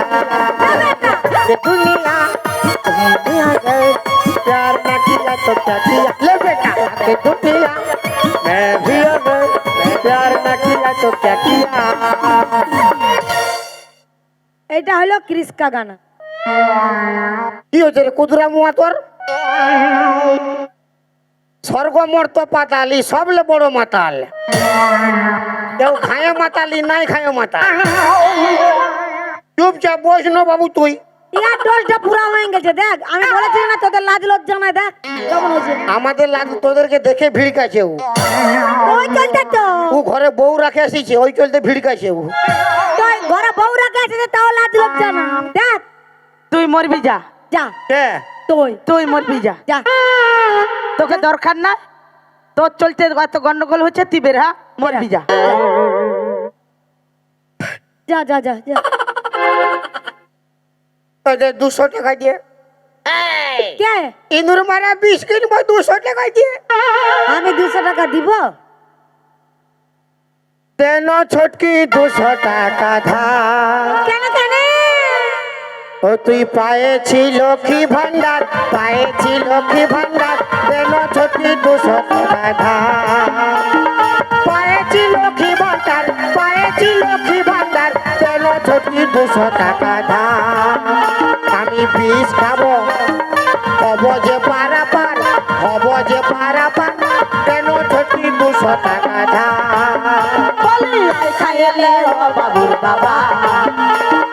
ये दुनिया मैं भी अगर प्यार न किया तो क्या किया। ले बेटा आके दुनिया मैं भी अगर प्यार न किया तो क्या किया। এটা হলো কিরিশ का गाना কি হচ্ছে রে কুদরা মুয়া তোর? স্বর্গ মর্ত পাতালি সবলে বড় মাতাল, কেউ খায় মাতালি নাই খায় মাতাল। চুপচাপ বস না বাবু তুই। ইয়া ডোজটা পুরা হয়ে গেছে দেখ আমি বলেছি না তোদের লাজ লজ্জা নাই দেখ কেমন হয়েছে আমাদের লাগ তোদেরকে দেখে ভিড়কাছে ও। ওই চলতে তো ও ঘরে বউ রাখে আসিছে, ওই চলতে ভিড়কাছে ও। তুই ঘরে বউ রাখে আছে তাও লাজ লজ্জা না দেখ তুই মরবি যা, যা কে? তুই মরবি যা, যা তোকে দরকার না। তোর চলতে এত গন্ডগোল হচ্ছে, তুই বের হা, মরবি যা। যা যা যা যা তোদের 200 টাকা দিয়ে কে ইঁদুর মারা 20 কিনবো 200 টাকা দিয়ে। আমি 200 টাকা দিব দেন ছোটকি 200 টাকা ধার। কেন কেন ও তুই পায়েছি লক্ষ্মী ভান্ডার, পায়েছি লক্ষ্মী ভান্ডার, কেন ছোটি 200 টাকা ধার। পায়েছি লক্ষ্মী ভান্ডার, পায়েছি লক্ষ্মী ভান্ডার, কেন ছোটি 200 টাকা ধার। আমি বিষ খাবো, হব যে পারাপার, হব যে পারাপার, কেন ছোটি 200 টাকা ধার। বলি আই খাইলে ও বাবুর বাবা,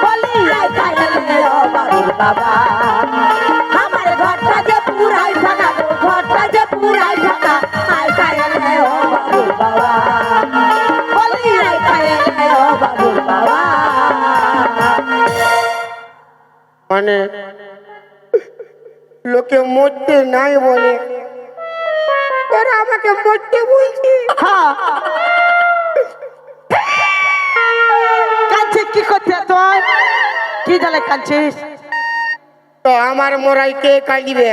বলি আই খাইলে ও বাবুর বাবা, আমার ঘরটা যে পুরাই ফাঁকা, ঘরটা যে পুরাই ফাঁকা, আই খাইলে ও বাবুর বাবা, বলি আই খাইলে ও বাবুর বাবা। মানে লোকে মরতে নাই বলে তোরা আমাকে মরতে বলছি। হ্যাঁ কাঁদছিস কি করতে তুই? কি জালে কাঁদছিস? তো আমার মরাই কে কাঁদিবে?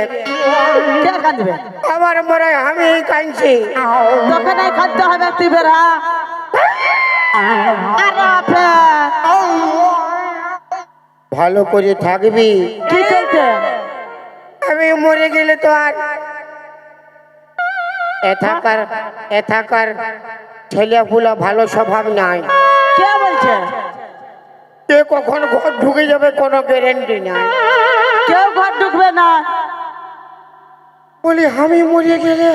কে কাঁদবে? আমার মরাই আমি কাঁদছি। তোকে নাই কাঁদতে হবে, তুই বেরা। ভালো করে থাকবি, কি চলছে? আমি মরে গেলে তো আর এথাকার ছেলেপুলা ভালো স্বভাব নাই। কে বলছে? কে কখন ঘর ঢুকে যাবে কোনো গ্যারেন্টি নাই। কেউ ঘর ঢুকবে না। বলি আমি মরে গেলে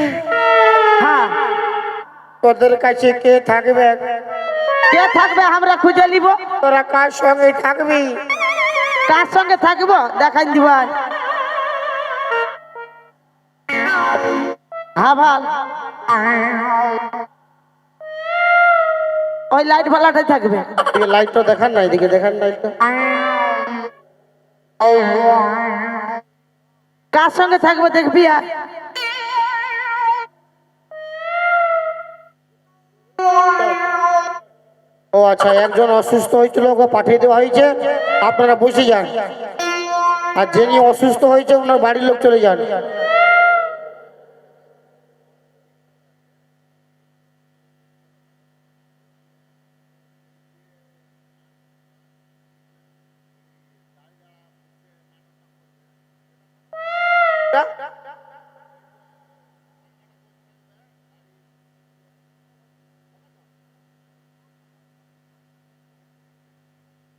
হ্যাঁ তোদের কাছে কে থাকবে? কে থাকবে আমরা খুঁজে নিব। তোরা কার সঙ্গে থাকবি? কার সঙ্গে থাকবো দেখাই দিব। হ্যাঁ ভাল, ওই লাইট ভালাটাই থাকবে। লাইটটা দেখান না, এদিকে দেখান লাইটটা। কার সঙ্গে থাকবো দেখবি। আর ও আচ্ছা, একজন অসুস্থ হয়েছিল, ওকে পাঠিয়ে দেওয়া হয়েছে, আপনারা বসে যান। আর যিনি অসুস্থ হয়েছে ওনার বাড়ির লোক চলে যান।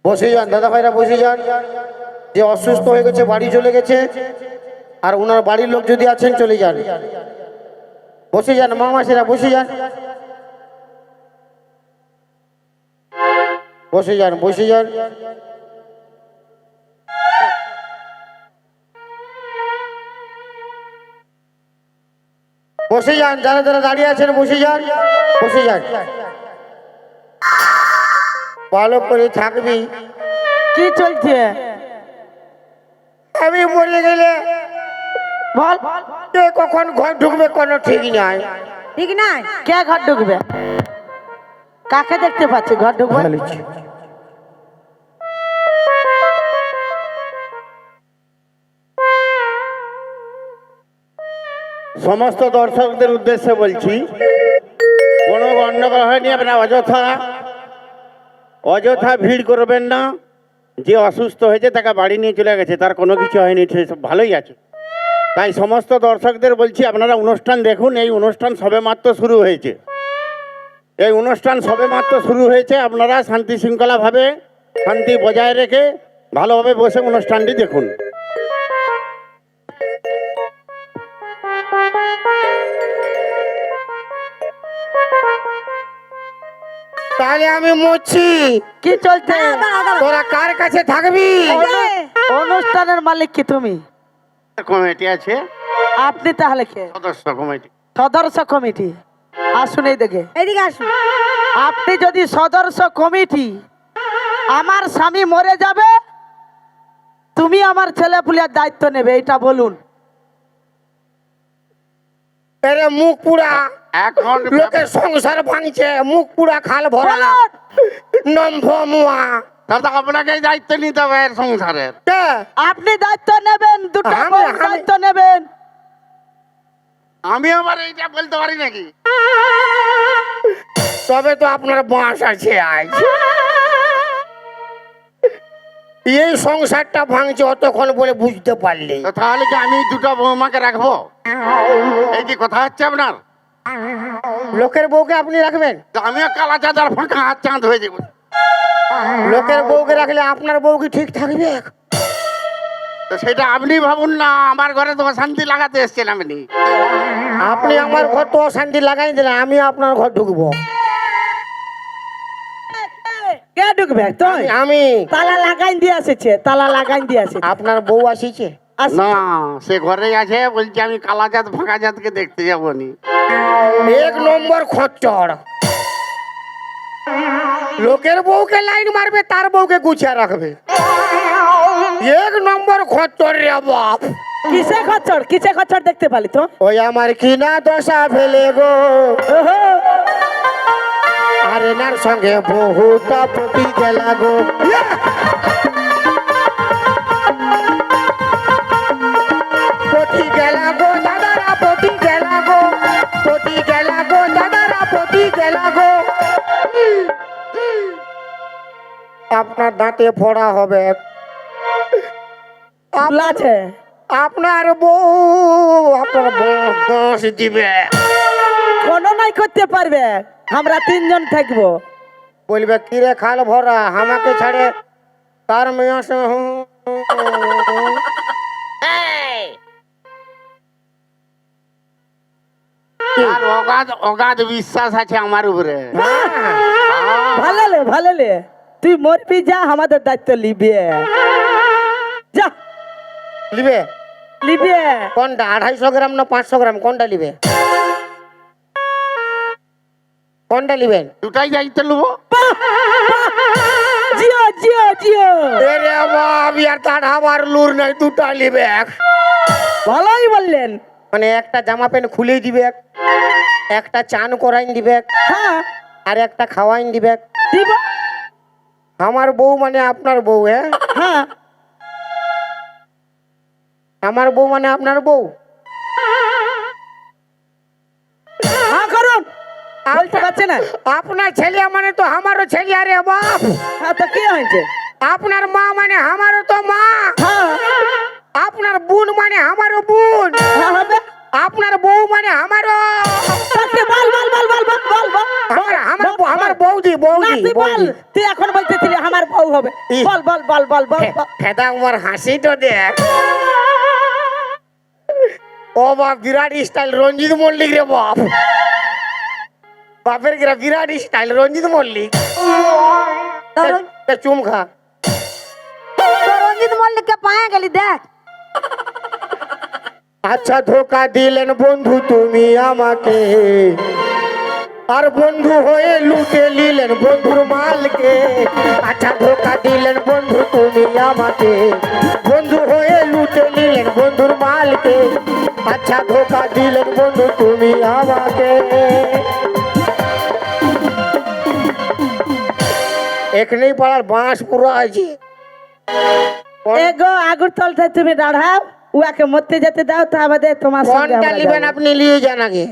বসে যান দাদা ভাইরা, বসে যান। যে অসুস্থ হয়ে গেছে বাড়ি চলে গেছে, আর ওনার বাড়ির লোক যদি আছেন চলে যান। বসে যান মামাসেরা, বসে যান, বসে যান, বসে যান। বসে যান, যারা যারা দাঁড়িয়ে আছেন বসে যান, বসে যান। ভালো করে থাকবি। কি চলছে? আমি মরে গেলে বল, কে কখন ঘর ঢুকবে কোনো ঠিক নাই। ঠিক নাই? কে ঘর ঢুকবে? কাকে দেখতে পাচ্ছি ঘর ঢুকবে? সমস্ত দর্শকদের উদ্দেশ্যে বলছি, কোনো গণ্ডগোল হয়নি, আপনারা অযথা ভিড় করবেন না। যে অসুস্থ হয়েছে তাকে বাড়ি নিয়ে চলে গেছে, তার কোনো কিছু হয়নি, সে সব ভালোই আছে। তাই সমস্ত দর্শকদের বলছি, আপনারা অনুষ্ঠান দেখুন। এই অনুষ্ঠান সবেমাত্র শুরু হয়েছে, এই অনুষ্ঠান সবেমাত্র শুরু হয়েছে। আপনারা শান্তি শৃঙ্খলাভাবে শান্তি বজায় রেখে ভালোভাবে বসে অনুষ্ঠানটি দেখুন। তাহলে আমি মরছি। কি চলছে? তোরা কার কাছে থাকবি? অনুষ্ঠানের মালিক কি তুমি? কমিটি আছে, আপনি তাহলে কে? সদস্য কমিটি। সদস্য কমিটি। আসুন এই দেখে, এদিকে আসুন। আপনি যদি সদস্য কমিটি, আমার স্বামী মরে যাবে, তুমি আমার ছেলে পুলিয়ার দায়িত্ব নেবে, এটা বলুন। এরে মুখ পুরা এখন লোকের সংসার ভাঙছে, মুখ পুরা খাল ভরা বলুন। নম্ভ মুয়া। দাদা আপনাকে দায়িত্ব নিতে হবে এর সংসারের। কে? আপনি দায়িত্ব নেবেন, দুটো আমি- বউ আমি- দায়িত্ব নেবেন। আমি আবার এইটা বলতে পারি নাকি? তবে তো আপনার বাঁশ আছে আজ। এই সংসারটা ভাঙছে অতক্ষণ বলে বুঝতে পারলি। তো তাহলে কি আমি দুটো বৌমাকে রাখবো? এই কি কথা হচ্ছে আপনার? লোকের বউকে আপনি রাখবেন? তো আমিও কালা চাঁদ আর ফাঁকা হাত চাঁদ হয়ে যাবো। লোকের বউকে রাখলে আপনার বউ কি ঠিক থাকবে? তো সেটা আপনি ভাবুন না, আমার ঘরে তো অশান্তি লাগাতে এসছেন আপনি। আপনি আমার ঘর তো অশান্তি লাগাই দিলেন, আমি আপনার ঘর ঢুকবো? কে ঢুকবে তুই? আমি। তালা লাগাই দিয়ে এসেছে, তালা লাগাই দিয়ে এসেছে। আপনার বউ আসিছে? না, সে ঘরেই আছে, বলছি আমি কালা চাঁদ ফাঁকা চাঁদকে দেখতে যাবো নি। এক নম্বর খচ্চর। লোকের বউকে লাইন মারবে, তার বউকে গুছিয়ে রাখবে। এক নম্বর খচ্চর রে বাপ। কিসে খচ্চর, কিসে খচ্চর দেখতে পালি তো? ওই আমার কিনা দশা ফেলে গো, ওহো, আর এনার সঙ্গে বহুটা পটি গেলা গো। পটি গেলা গো দাদারা, পটি গেলা গো, পটি গেলা গো দাদারা, পটি গেলা গো। আপনার দাঁতে ফোড়া হবে। ফুল আছে। আপনার বউ, আপনার বউ দোষ দিবে। কোনো নাই করতে পারবে, আমরা তিনজন থাকবো। বলবে কিরে খাল ভরা, আমাকে ছাড়ে তার মেয়ে আর অগাধ অগাধ বিশ্বাস আছে আমার উপরে। ভালো লে, ভালো লে, তুই মরবি, যা আমাদের দায়িত্ব লিবে, যা লিবে। লিবে। কোনটা 250 গ্রাম না 500 গ্রাম, কোনটা লিবে? কোনটা লিবেন? দুটাই দায়িত্ব নেবো। জিও জিও জিও, এরে বাপ, ইয়ার তার আমার লুর নাই, দুটা লিবে। ভালোই বললেন। মানে একটা জামা প্যান্ট খুলেই দিবে, একটা চান করাইন দিবে, হ্যাঁ আর একটা খাওয়াইন দিবে। দিব। আমার বউ মানে আপনার বউ? হ্যাঁ, হ্যাঁ আমার বউ মানে আপনার বউ? হ্যাঁ করুন, বলতে পারছে না। আপনার ছেলে মানে তো আমারও ছেলে। আরে বাপ, হ্যাঁ তো কি হয়েছে? আপনার মা মানে আমারও তো মা। হ্যাঁ আপনার বোন মানে আমারও বোন। হ্যাঁ হবে। আপনার বউ মানে আমারও। তাকে বল বল বল বল বল বল বল। আমার বৌদি, না বৌদি, তুই বল, বৌদি। তুই এখন বলতেছিলি আমার বউ হবে। ই। বল বল বল বল বল বল। ফেদা আমার হাসি তো দেখ। ও বাপ, বিরাট স্টাইল রঞ্জিত মল্লিক রে বাপ। বাপের গিরা বিরাট স্টাইল রঞ্জিত মল্লিক। চুম খা। রঞ্জিত মল্লিককে পায়ে গেলি দেখ। আচ্ছা ধোকা দিলেন বন্ধু তুমি আমাকে, আর বন্ধু হয়ে লুটে নিলেন বন্ধুর মালকে। আচ্ছা ধোকা দিলেন বন্ধু তুমি আমাকে, বন্ধু হয়ে লুটে নিলেন বন্ধুর মালকে। আচ্ছা ধোকা দিলেন বন্ধু তুমি আমাকে। এখানেই পাড়ার বাঁশ পুরো আছে। এগো আগুর তলতে তুমি দাঁড়াও, উয়াকে মরতে যেতে দাও, তা বাদে তোমার সঙ্গে কোনটা আমরা নিবেন যাবো। আপনি নিয়ে যান আগে।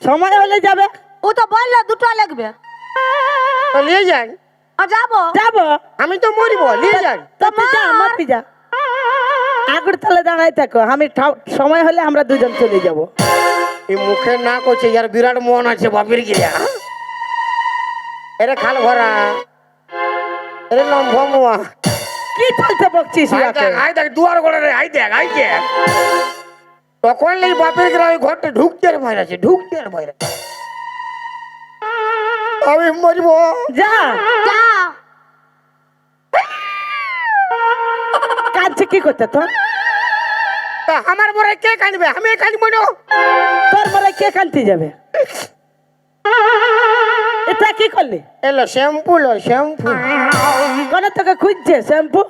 সময় হলে যাবে। ও তো বললো দুটো লাগবে। তো নিয়ে যান। যাবো। যাবো আমি তো মরিব, নিয়ে যান। তো তুই যা, মরবি যা। আগুর তলে দাঁড়াই থাকো, আমি সময় হলে আমরা দুজন চলে যাব। এই মুখে না করছে, ইয়ার বিরাট মন আছে বাপের গিয়া। এরে খাল ভরা, এরে লম্ভমুয়া। কি চলতে বকছিস উয়াকে? আই দেখ দুয়ার গড়ে রে, আই দেখ, আই দেখ। তখন এই বাপের গিরা ওই ঘরটা ঢুকতে আর বাইরে আছে, ঢুকতে আর বাইরে। আমি মরিব। যা, যা। কাঁদছে কি করতে তো? তা আমার বড় কে কাঁদবে? আমি কাঁদবো না। তোর মরে কে কাঁদতে যাবে? এটা কি করলি? এলো শ্যাম্পু, লো শ্যাম্পু। কোন তোকে খুঁজছে শ্যাম্পু?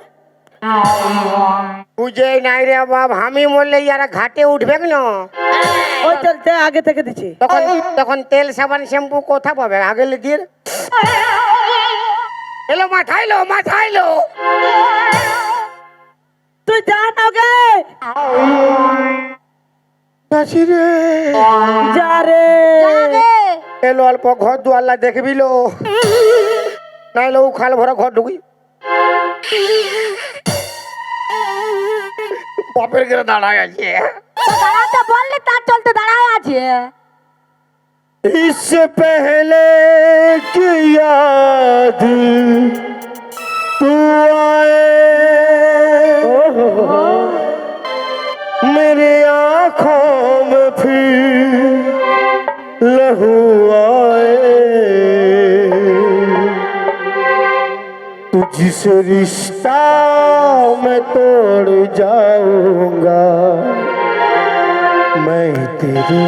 বুঝে নাই রে বাপ, আমি মরলে ইয়ারা ঘাটে উঠবে না। ওই চলতে আগে থেকে দিচ্ছি। তখন তখন তেল সাবান শ্যাম্পু কোথা পাবে? আগে দিয়ে এলো মাথায় লো, মাথায় লো। তুই যা না গে, চাচি রে, যা রে। এলো অল্প ঘর দুয়াল্লা দেখবি লো, নাইলে ও খাল ভরা ঘর ঢুকি। বাপের ঘরে দাঁড়ায় আছে। তো দাঁড়াতে বললে তার চলতে দাঁড়ায় আছে। इससे पहले की याद तू आए मेरी आंखों में फिर लहू आए तुझसे रिश्ता मैं तोड़ जाऊंगा मैं तेरे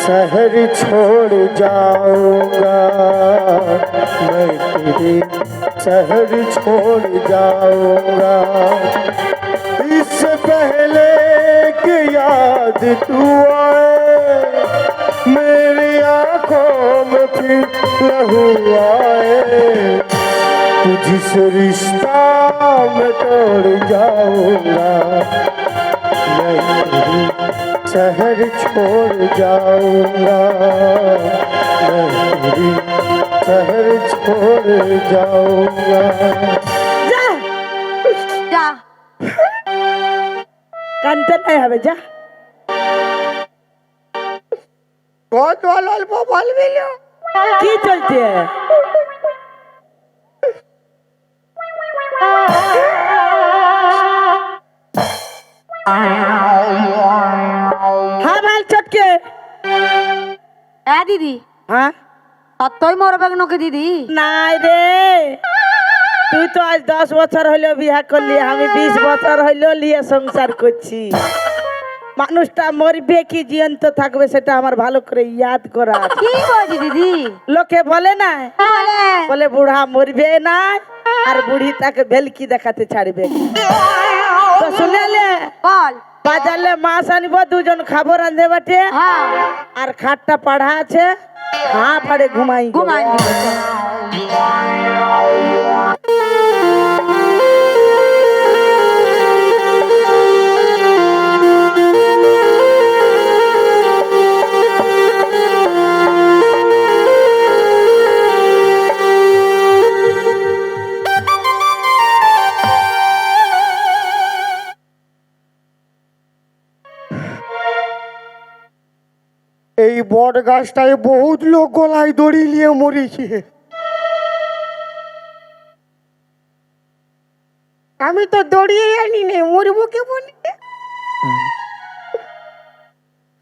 शहर छोड़ जाऊंगा मैं तेरे शहर छोड़ जाऊंगा इससे पहले कि याद तू आए मेरी आंखों में फिर लहू आए तुझसे रिश्ता मैं तोड़ जाऊंगा मैं तेरे शहर छोड़ जाऊंगा मैं तेरी शहर छोड़ जाऊंगा যা যা কানতে নাই হবে যা। কত অল্প বলবি না? কি চলছে? হ্যাঁ ভাই চটকে। দিদি হ্যাঁ ততই মরবে নাকি দিদি? নাই রে, তুই তো আজ 10 বছর হইলো বিয়া করলি, আমি 20 বছর হইলো লিয়ে সংসার করছি। মানুষটা মরবে কি জীবন্ত থাকবে সেটা আমার ভালো করে ইয়াদ করা আছে। কি বলছি দিদি? লোকে বলে না, বলে বলে বুড়া মরবে না আর বুড়ি তাকে ভেলকি দেখাতে ছাড়বে। তো শুনেলে বল। বাজারলে মাছ আনিব, দুজন খাবো রান্ধে বাটে, হ্যাঁ আর খাটটা পাড়া আছে, হ্যাঁ পাড়ে ঘুমাই ঘুমাই দিবে। এই বট গাছটায় বহুত লোক গলায় দড়ি নিয়ে মরেছে। আমি তো দড়িয়ে আনি নে, মরবো কে বলি?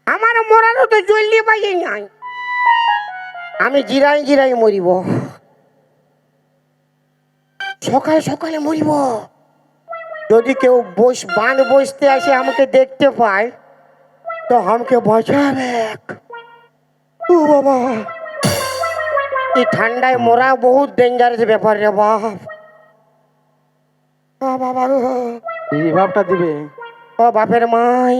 আমার মরারও তো জলদি বাজে নাই, আমি জিরাই জিরাই মরিব, সকাল সকালে মরিব। যদি কেউ বাঁধ বসতে আসে আমাকে দেখতে পায় তো আমাকে বাঁচাবে। ও বাবা, এই ঠান্ডায় মরা বহুত ডেঞ্জারাস ব্যাপার রে বাপ। বাবা গো। এই ভাবটা দিবে। ও বাপের মাই,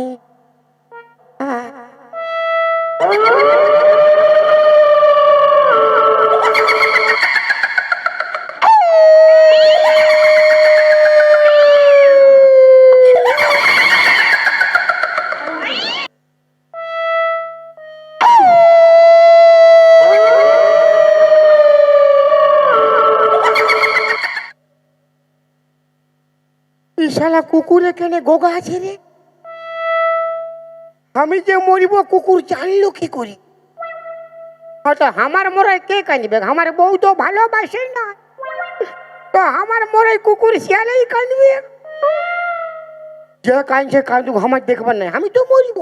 এই শালা কুকুর এখানে গোগা আছে রে। আমি যে মরিব কুকুর জানলো কি করি? হয়তো আমার মরাই কে কাঁদবে? আমার বউ তো ভালোবাসে না, তো আমার মরাই কুকুর শিয়ালেই কাঁদবে। যে কাঁদছে কাঁদুক, আমার দেখবার নাই, আমি তো মরিব।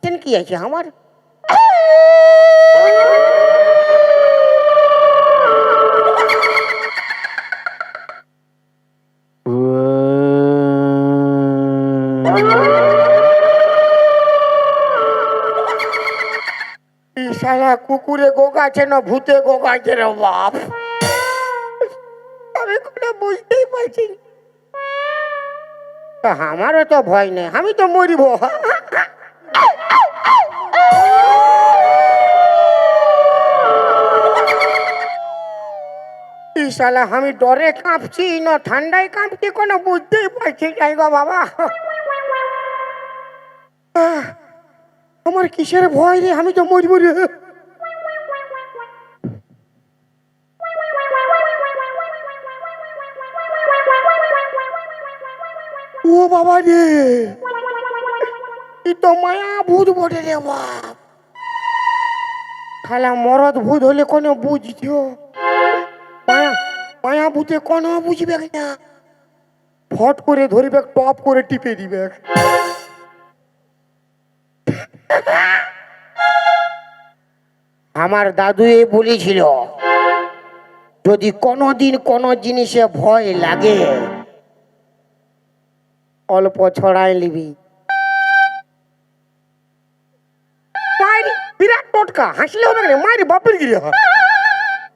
টেনশন কি আছে আমার? এই শালা কুকুরে গোগাছে না ভূতে গোগাছে রে বাপ, আমি কোনো বুঝতেই পারছি না। তা আমারও তো ভয় নেই, আমি তো মরিব। এই শালা আমি ডরে কাঁপছি না ঠান্ডায় কাঁপছি, কোনো বুঝতেই পারছি না গো বাবা। আমার কিসের ভয় রে? আমি তো মরিব রে। ও বাবা রে, ই তো মায়া ভূত বটে রে বাপ। শালা মরদ ভূত হলে কোনো বুঝছো? মায়া মায়া ভূতে কোনো বুঝবে না, ফট করে ধরবে, টপ করে টিপে দিবে। আমার দাদু এই বলেছিল, যদি কোনোদিন কোনো জিনিসে ভয় লাগে অল্প ছড়াই নিবি। মায়ের বিরাট টটকা, হাসলে হবে না, মায়ের বাপের গিরে।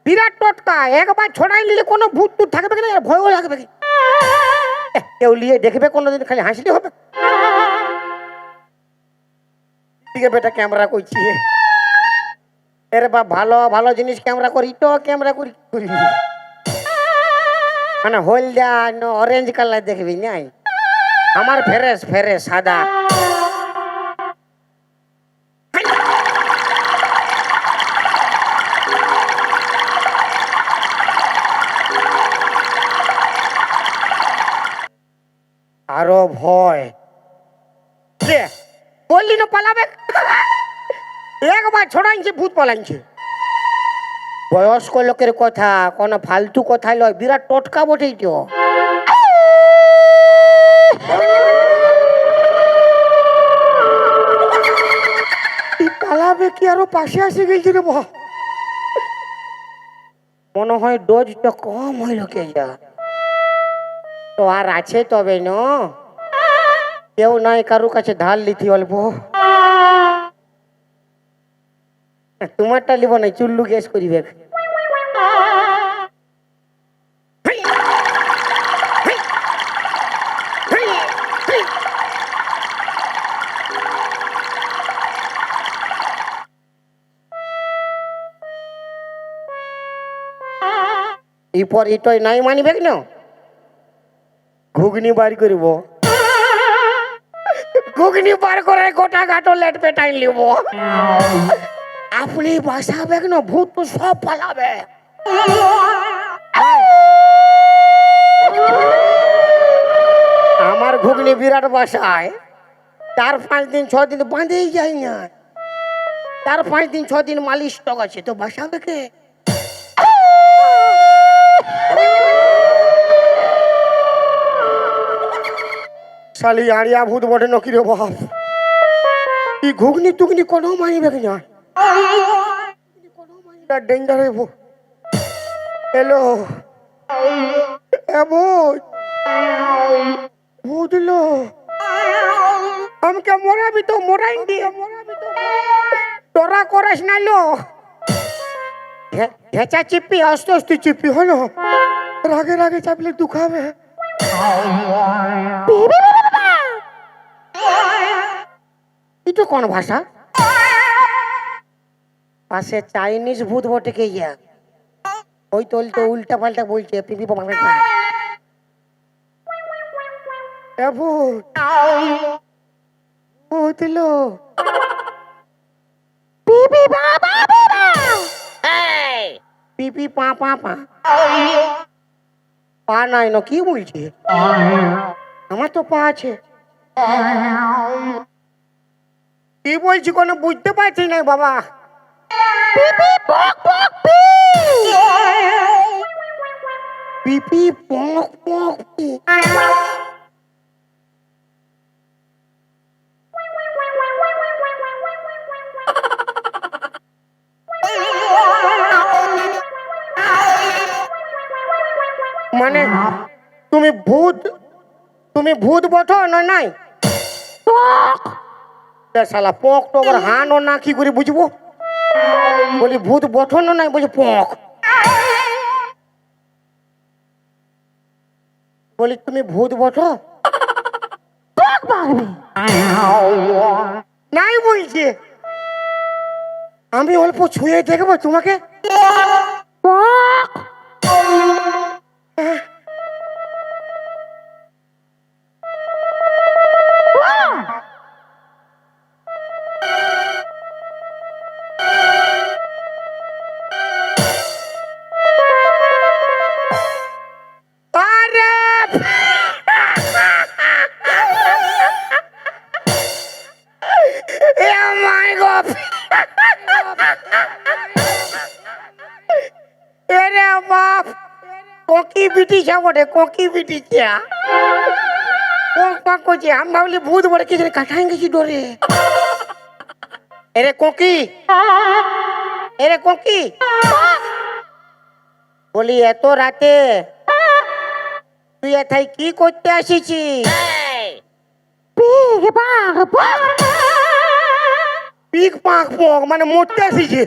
বিরাট টটকা, একবার ছড়াই নিলে কোনো ভূত টুত থাকবে না, ভয়ও লাগবে কি? কেউ নিয়ে দেখবে কোনোদিন, খালি হাসলে হবে। দিকে বেটা ক্যামেরা করছি, এর বাপ ভালো ভালো জিনিস ক্যামেরা করি তো, ক্যামেরা করি করি মানে হলদা অরেঞ্জ কালার দেখবি নাই, আমার ফেরেস ফেরেস সাদা। আরো ভয় কে বললি না পালাবে, একবার ছড়াইছে ভূত পালাইছে। বয়স্ক লোকের কথা, কোনো ফালতু কথা লয়, বিরাট টটকা বটেই তো। পালাবে কি, আরো পাশে আসে গেছি রে বাপ। মনে হয় ডোজটা কম হইল কে যা, তো আর আছে তবে ন, কেউ নাই কারুর কাছে ধার লিথি অল্প। তোমারটা লিব নাই, চুল্লু গ্যাস করিবে। এরপর এটাই নাই মানিবে না, ঘুগনি বার করব, ঘুগনি বার করে গোটা ঘাটো লেট পেটাই লিব। আপনি বাসাবে না, ভূত তো সব পালাবে। আমার ঘুগনি বিরাট বাসায় 4-5 দিন 6 দিন বাঁধেই যায় না, 4-5 দিন 6 দিন মালিশ টক আছে, তো বাসাবে কে? শালি আড়িয়া ভূত বটে নকি রে বাপ। ই ঘুগনি টুগনি কোনো মানিবে না, ডেঞ্জার হইব। হ্যালো ভূত, ভূত লো আমাকে মরাবি তো মরাই দিয়ে, তোরা করিস না লো। ঘেঁচা চিপি আস্তে আস্তে চিপি হলো, রাগে রাগে চাপলে দুখাবে। এটা কোন ভাষা? পাশে চাইনিজ ভূত বটে কে ইয়া, ওই তো উল্টা পাল্টা বলছে, পিপি বাবা। ভূত, ভূত লো পিপি বাবা, পিপি পা পা পা পা নাই না, কি বলছে? আমার তো পা আছে। কি বলছি কোনো বুঝতে পারছি না বাবা। পিপি পক পক। মানে তুমি ভূত বটো না নাই? শালা পক তো আবার হান না, কি করে বুঝবো? বলি ভূত বটো না নাই, বলছি পক। বলি তুমি ভূত বটো নাই বলছে। আমি অল্প ছুঁয়ে দেখবো তোমাকে। কোকি বিটিছা বটে, কোকি বিটিছা পক পক করছে। আমি ভাবলি ভূত বটে, কিছু কাটাই গেছি ডরে। এরে কোকি, এরে কোকি, বলি এত রাতে তুই এথাই কি করতে আসিছিস? পিক পাক পক মানে মরতে আসিছে।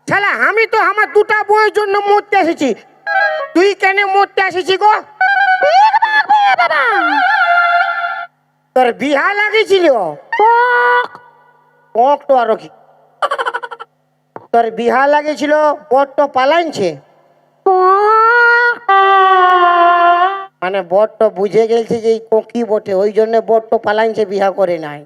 শালা আমি তো আমার দুটা বউয়ের জন্য মরতে এসেছি, তুই কেন মরতে আসিছি গো? তোর বিহা লাগিয়েছিল? পক তো আরো কি, তোর বিহা লাগিয়েছিল, বট তো পালাইছে। মানে বট তো বুঝে গেছে যে এই কোকি বটে, ওই জন্য বট তো পালাইছে, বিহা করে নাই।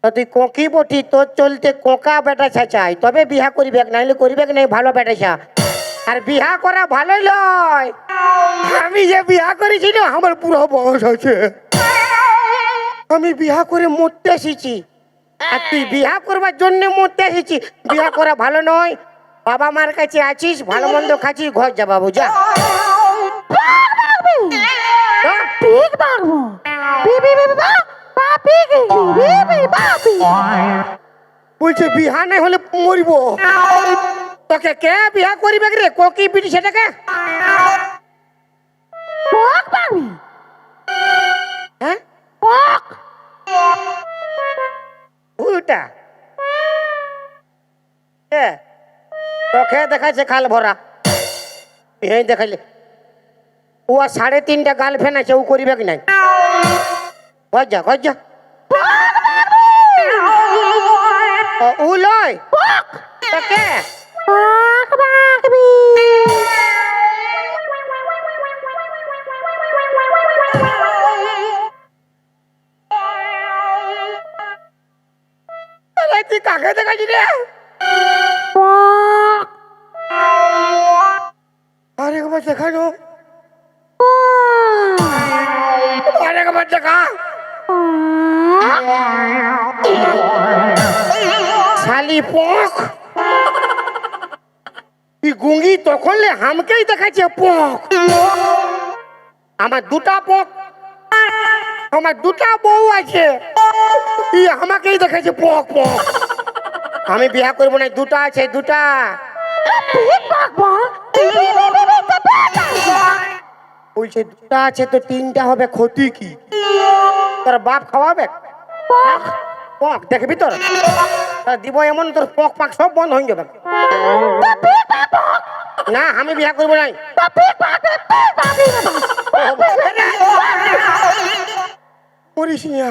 তা তুই কোকি বটি, তোর চলতে কোকা বেটা চাই, তবে বিহা করিবে, নাইলে করিবে নাই ভালো বেটাছা। আর বিহা করা ভালোই লয়। আমি যে বিহা করেছি না, আমার পুরো বয়স আছে, আমি বিহা করে মরতে এসেছি। আর তুই বিহা করবার জন্য মরতে এসেছি, বিহা করা ভালো নয়। বাবা মার কাছে আছিস, ভালো মন্দ খাচ্ছিস, ঘর যা বাবু যা। বলছে বিহা নাই হলে মরিব। তোকে কে বিহা করিবে রে কোকি বিটি সেটাকে? হ্যাঁ উল্টা তোকে দেখাচ্ছে খাল ভরা, এই দেখাইলে ও 3.5টা গার্লফ্রেন্ড আছে, ও করিবে কি নাই? ঘর যা, ঘর যা। ও লয় তোকে তুই কাকে দেখাচ্ছি রে? আরেকবার দেখানো, আরেকবার দেখা। শালি পক, তুই গুঙ্গি তখন হামকেই দেখাচ্ছে পক। আমার দুটা পক, আমার দুটা বউ আছে, তুই আমাকেই দেখাচ্ছে পক পক। আমি বিয়া করবো না, দুটা আছে, দুটা। বলছে দুটা আছে তো 3টা হবে, ক্ষতি কি? তোর বাপ খাওয়াবে পক, দেখবি তোর দিব এমন, তোর পক পাক সব বন্ধ হয়ে যাবে। না আমি বিয়া করবো নাই। করিস না।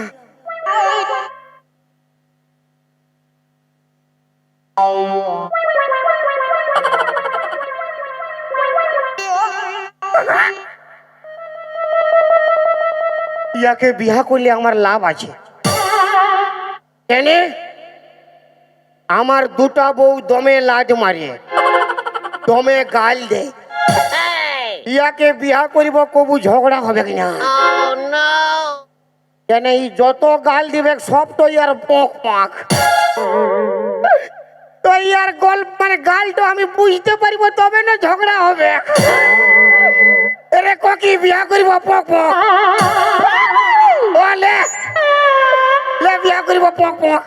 ইয়াকে বিয়া করলে আমার লাভ আছে। কেন? আমার দুটা বউ দমে লাজ মারে, দমে গাল দে। ইয়াকে বিয়া করিব, কবু ঝগড়া হবে কিনা? কেন এই যত গাল দিবে সব তো ইয়ার পক পাক। তো ইয়ার গল্প মানে গালটা আমি বুঝতে পারিব, তবে না ঝগড়া হবে। এরে কোকি বিয়া করিব পক পক, লে লে বিয়া করিব পক পক।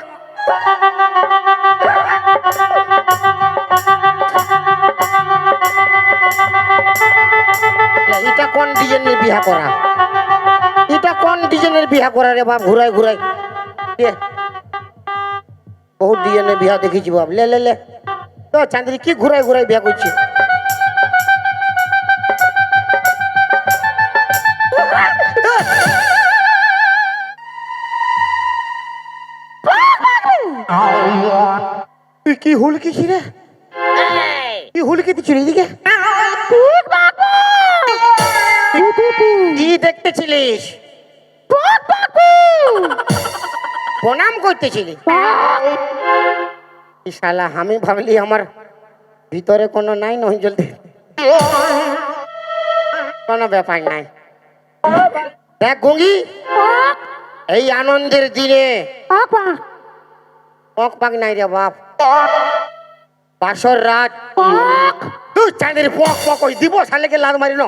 এটা কোন ডিজাইনের বিয়া করা? এটা কোন ডিজাইনের বিয়া করা রে বাপ? ঘুরাই ঘুরাই বহুত ডিজাইনের বিয়া দেখেছি বাপ। লে লে লে তো চাঁদনি কি ঘুরাই ঘুরাই বিয়া করছি? তুই কি হুলকিছি রে? কি হুলকি দিচ্ছি এদিকে? কি দেখতেছিলিস? প্রণাম করতেছিলি? শালা আমি ভাবলি আমার ভিতরে কোনো নাই, নয় জলদি কোনো ব্যাপার নাই। দেখ গঙ্গি, এই আনন্দের দিনে পক পাক নাই রে বাপ। বাসর রাত তুই চাঁদের পক পক ওই দিব শালেকে লাল মারি ন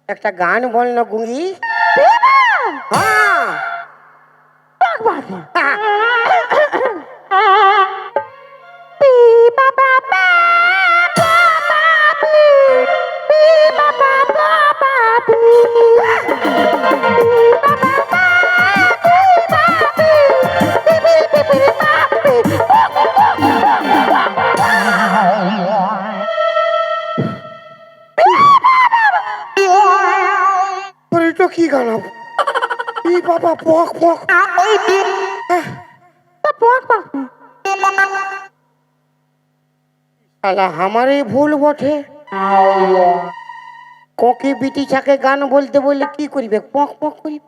একটা গান বল না গুঙ্গি হ্যাঁ তোর এটা কি গান ই বাবা পক পক শালা আমারই ভুল বটে কোকি বিটি ছাকে গান বলতে বললে কি করিবে পক পক করি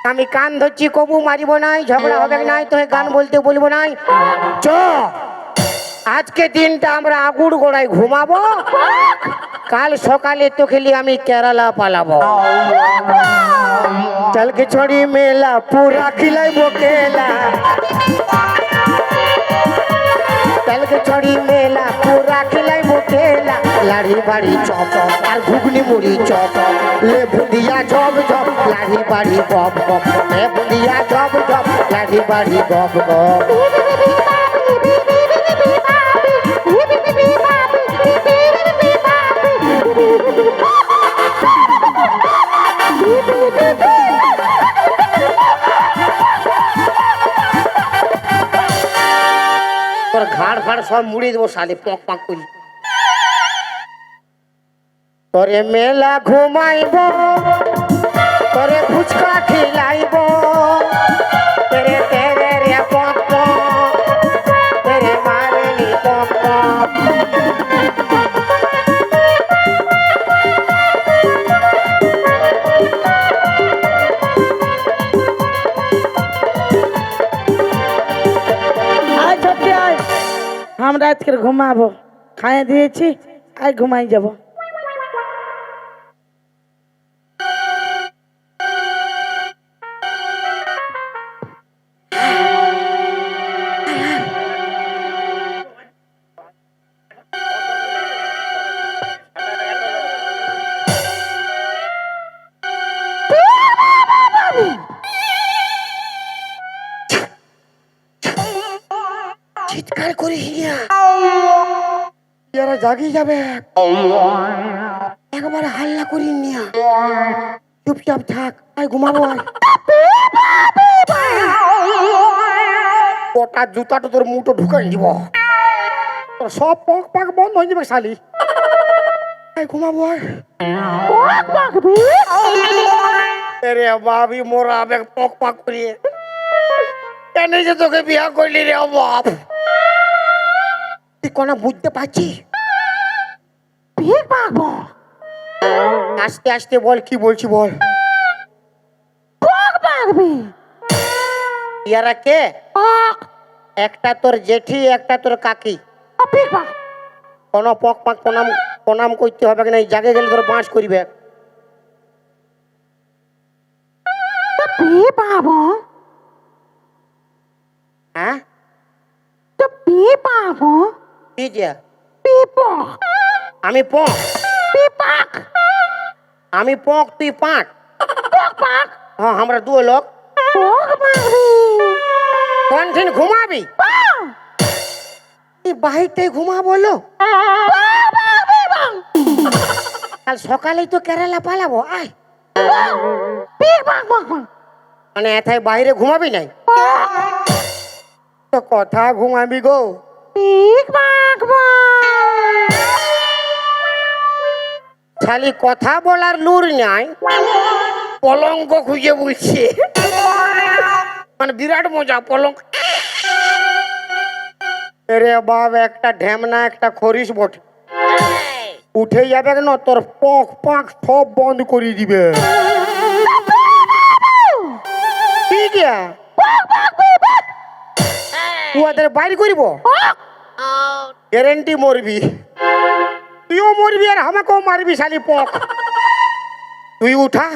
আমি কান ধরছি কবু মারিব নাই ঝগড়া হবে নাই তো গান বলতে বলবো নাই চ আজকে দিনটা আমরা আগুড় গোড়ায় ঘুমাবো কাল সকালে তো খেলি আমি কেরালা পালাবো চলকে ছড়ি মেলা পুরা খিলাইবো কেলা চলকে ছড়ি মেলা পুরা খিলাইবো কেলা লাড়ি বাড়ি চপ আর ঘুগনি মুড়ি চপ লে বুদিয়া ঝপ ঝপ লাড়ি বাড়ি গপ গপ লে বুদিয়া ঝপ ঝপ লাড়ি বাড়ি গপ গপ তোর ঘাড় ফাড় সব মুড়িয়ে দেবো শালে পক পাক করি তোরে মেলা ঘুমাইব তোরে ফুচকা খিলাইব তেরে তেরে রে পক পক তেরে মারে নি পক পক আয় ছোট্টি আয় আমরা আজকে ঘুমাবো খাইয়ে দিয়েছি আয় ঘুমাই যাবো চিৎকার করিস না এরা জাগি যাবে একবার হাল্লা করিস না চুপচাপ থাক আয় ঘুমাবো আয় ওটা জুতাটা তোর মুটো ঢুকাই দিব তোর সব পক পাক বন্ধ হয়ে যাবে শালি এই ঘুমাবো আয় রে বাবি মোরা আবেগ পক পাক করিয়ে কেন যে তোকে বিয়া করলি রে বাপ তুই কোনো বুঝতে পারছিস আস্তে আস্তে বল কি বলছি বল ইয়ারা কে একটা তোর জেঠি একটা তোর কাকি কোনো পক পাক প্রণাম করতে হবে না জাগে গেলে তোর বাঁশ করিবে হ্যাঁ কি যে? আমি পক আমি পক তুই পাক হ্যাঁ আমরা দু লোক কনঠিন ঘুমাবি বাহিরতে ঘুমা বলো কাল সকালেই তো কেরালা পালাবো আয় মানে এথায় বাইরে ঘুমাবি নাই তো কথা ঘুমাবি গো খালি কথা বলার লুর নাই পলঙ্ক খুঁজে বলছে মানে বিরাট মজা পলঙ্ক রে বাপ একটা ঢ্যামনা একটা খরিস বটে উঠে যাবে না তোর পক পাক সব বন্ধ করে দিবে ঠিক ওদের বাইর করিব গ্যারেন্টি মরবি তুইও মরবি আর আমাকেও মারবি শালি পক তুই উঠা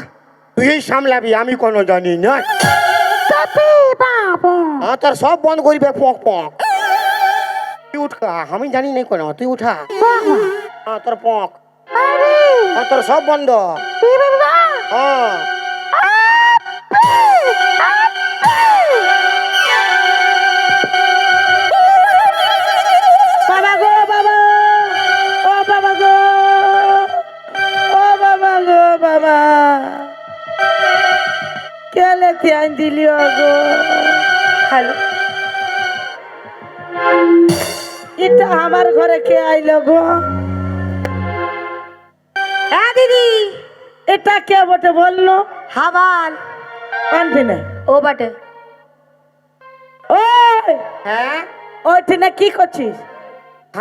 তুই সামলাবি আমি কোনো জানি না তোর সব বন্ধ করিবে পক পক তুই উঠ আমি জানি নাই কোনো তুই উঠা হ্যাঁ তোর পক হ্যাঁ তোর সব বন্ধ হ্যাঁ বাবা গো বাবা, ও বাবা গো, ও বাবা গো বাবা, কে লেখে আইন দিলি গো? হ্যালো, এটা আমার ঘরে কে আইলো গো? হ্যাঁ দিদি, এটা কে বটে বললো? হাবাল আনবি না ও বাটে। ওই হ্যাঁ ওইখানে কি করছিস?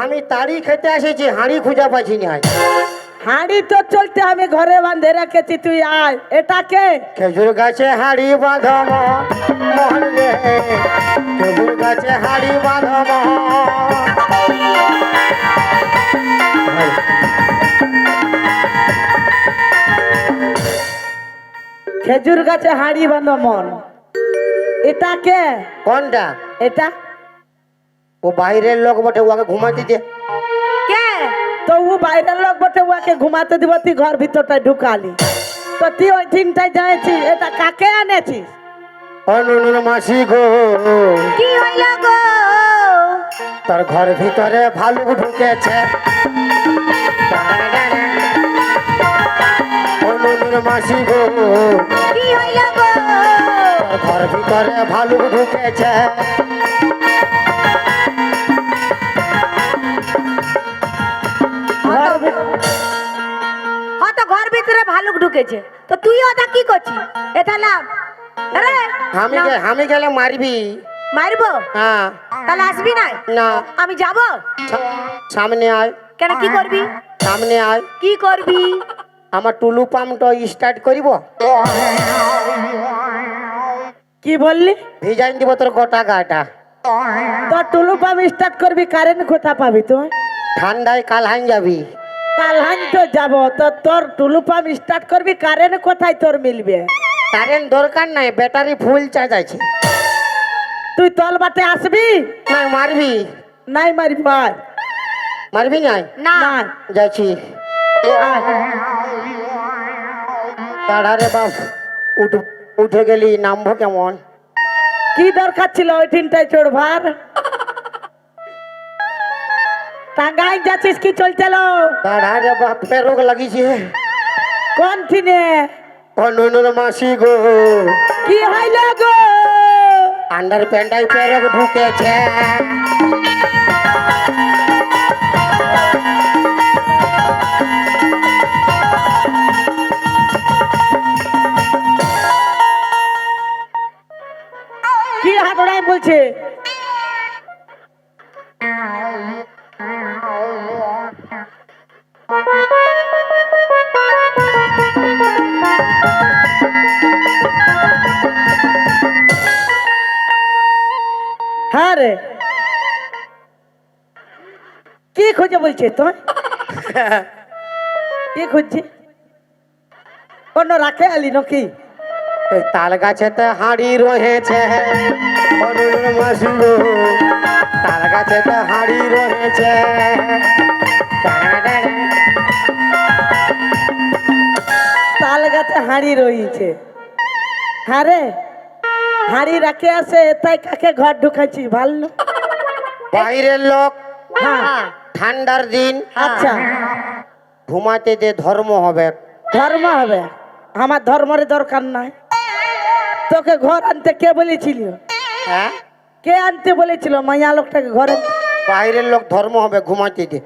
আমি তাড়ি খেতে এসেছি হাঁড়ি খুঁজে পাচ্ছি না হাঁড়ি তো চলতে আমি ঘরে বাঁধে রেখেছি, তুই আয়। এটা কে? খেজুর গাছে হাঁড়ি বাঁধব মোহন রে খেজুর গাছে হাঁড়ি বাঁধব খেজুর গাছে হাঁড়ি বাঁধো মন, এটা কে? কোনটা এটা ও বাইরের লোক বটে ওকে ঘুমাতে দে কে? তো ও বাইরের লোক বটে, ওকে ঘুমাতে দিব, তুই ঘর ভিতরটায় ঢুকালি তো তুই ওই দিনটায় যাইছিস। এটা কাকে আনেছিস? অনুর মাসি গো কি হইল গো? তোর ঘর ভিতরে ভালুক ঢুকেছে অনুর মাসি গো কি হইল গো? তোর ঘর ভিতরে ভালুক ঢুকেছে ঘর ভিতর হয়তো ঘর ভিতরে ভালুক ঢুকেছে, তো তুই ওটা কি করছিস? এটা লাভ আরে আমি গেলে মারবি মারবো? হ্যাঁ তাহলে আসবি না? না আমি যাব। সামনে আয় কেন কি করবি? সামনে আয় কি করবি? আমার টুলু পাম্পটা স্টার্ট করিব কি বললি? ভিজাইন দিব তোর গোটা গাটা তোর টুলু পাম্প স্টার্ট করবি, কারেন্ট কোথা পাবি তুই? ঠান্ডায় কালহান যাবি কালহান তো যাব, তো তোর টুলু পাম্প স্টার্ট করবি, কারেন্ট কোথায় তোর মিলবে? কারেন্ট দরকার নাই ব্যাটারি ফুল চার্জ আছে তুই তল বাটে আসবি? নাই মারবি নাই মারি পাই মারবি নাই না না যাচ্ছি দাঁড়ারে বাপ উঠে গেলি নামবো কেমন কি দরকার ছিল ওই দিনটায় চড়বার? টাঙ্গাই যাচ্ছিস কি? চল চলো। দাঁড়ারে বাপ রোগ লাগিছে কোন দিনে? অনুর মাসি গো কি হইল গো? আন্ডার প্যান্টাই পেরক ঢুকেছে কি হাতড়াই বলছে? হ্যাঁ রে, কি খুঁজে বলছে তুই? কি খুঁজছি? অন্য রাখে আলি নাকি? এই তাল গাছেতে হাঁড়ি রয়েছে অনুর মাসি গো তাল গাছেতে হাঁড়ি রয়েছে তাল গাছে হাঁড়ি রয়েছে। হ্যাঁ রে, হাঁড়ি রাখে আসে, তাই কাকে ঘর ঢুকাইছিস? ভালো বাইরের লোক হ্যাঁ, ঠান্ডার দিন আচ্ছা ঘুমাতে দে ধর্ম হবে ধর্ম হবে? আমার ধর্মের দরকার নাই। তোকে ঘর আনতে কে বলেছিল? হ্যাঁ কে আনতে বলেছিল মাইয়া লোকটাকে ঘরে? বাইরের লোক ধর্ম হবে ঘুমাতে দে